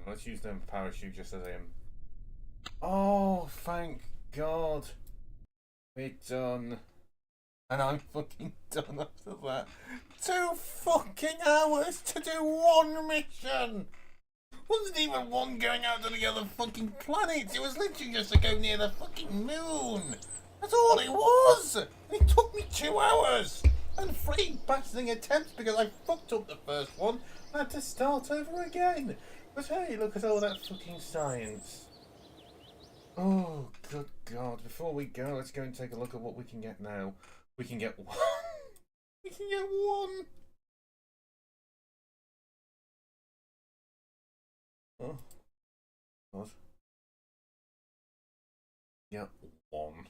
Let's use them parachute just as I am. Oh, thank God. We're done. And I'm fucking done after that. 2 fucking hours to do one mission! Wasn't even one going out to the other fucking planets. It was literally just to go near the fucking moon. That's all it was. And it took me 2 hours and 3 blasting attempts because I fucked up the first one. I had to start over again. But hey, look at all that fucking science. Oh, good God. Before we go, let's go and take a look at what we can get now. We can get one. We can get one. Oh, God. Yeah, one.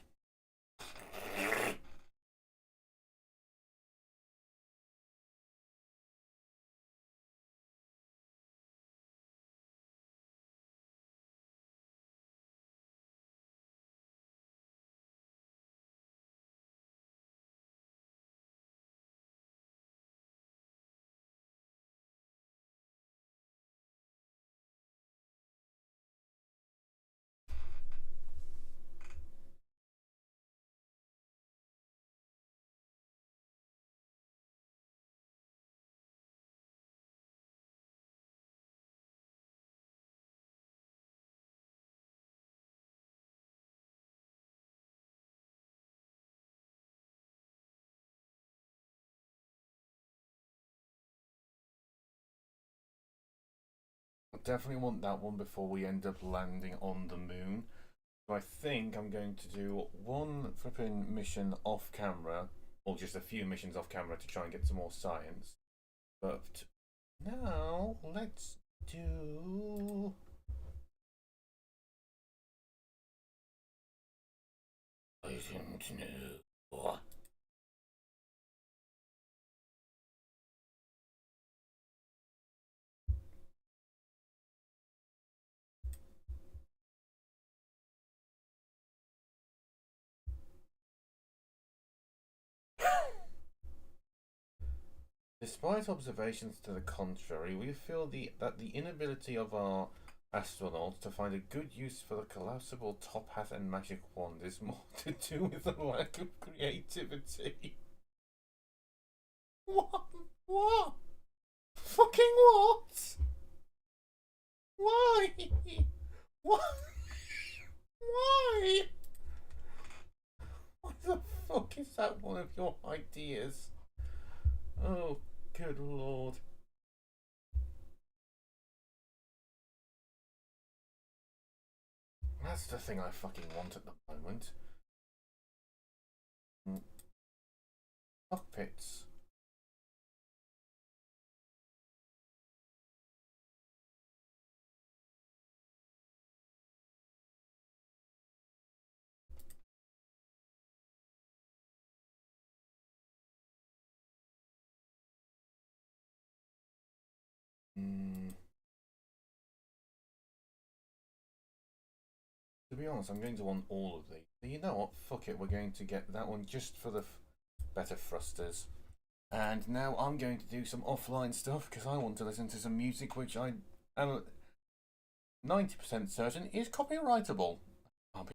I definitely want that one before we end up landing on the moon. So I think I'm going to do one flipping mission off camera, or just a few missions off camera to try and get some more science. But now let's do... I don't know. Despite observations to the contrary, we feel that the inability of our astronauts to find a good use for the collapsible top hat and magic wand is more to do with a lack of creativity. What? What? Fucking what? Why? What? Why? Why the fuck is that one of your ideas? Oh, good lord. That's the thing I fucking want at the moment. Cockpits. To be honest, I'm going to want all of these. But you know what? Fuck it. We're going to get that one just for the better thrusters. And now I'm going to do some offline stuff because I want to listen to some music which I am 90% certain is copyrightable.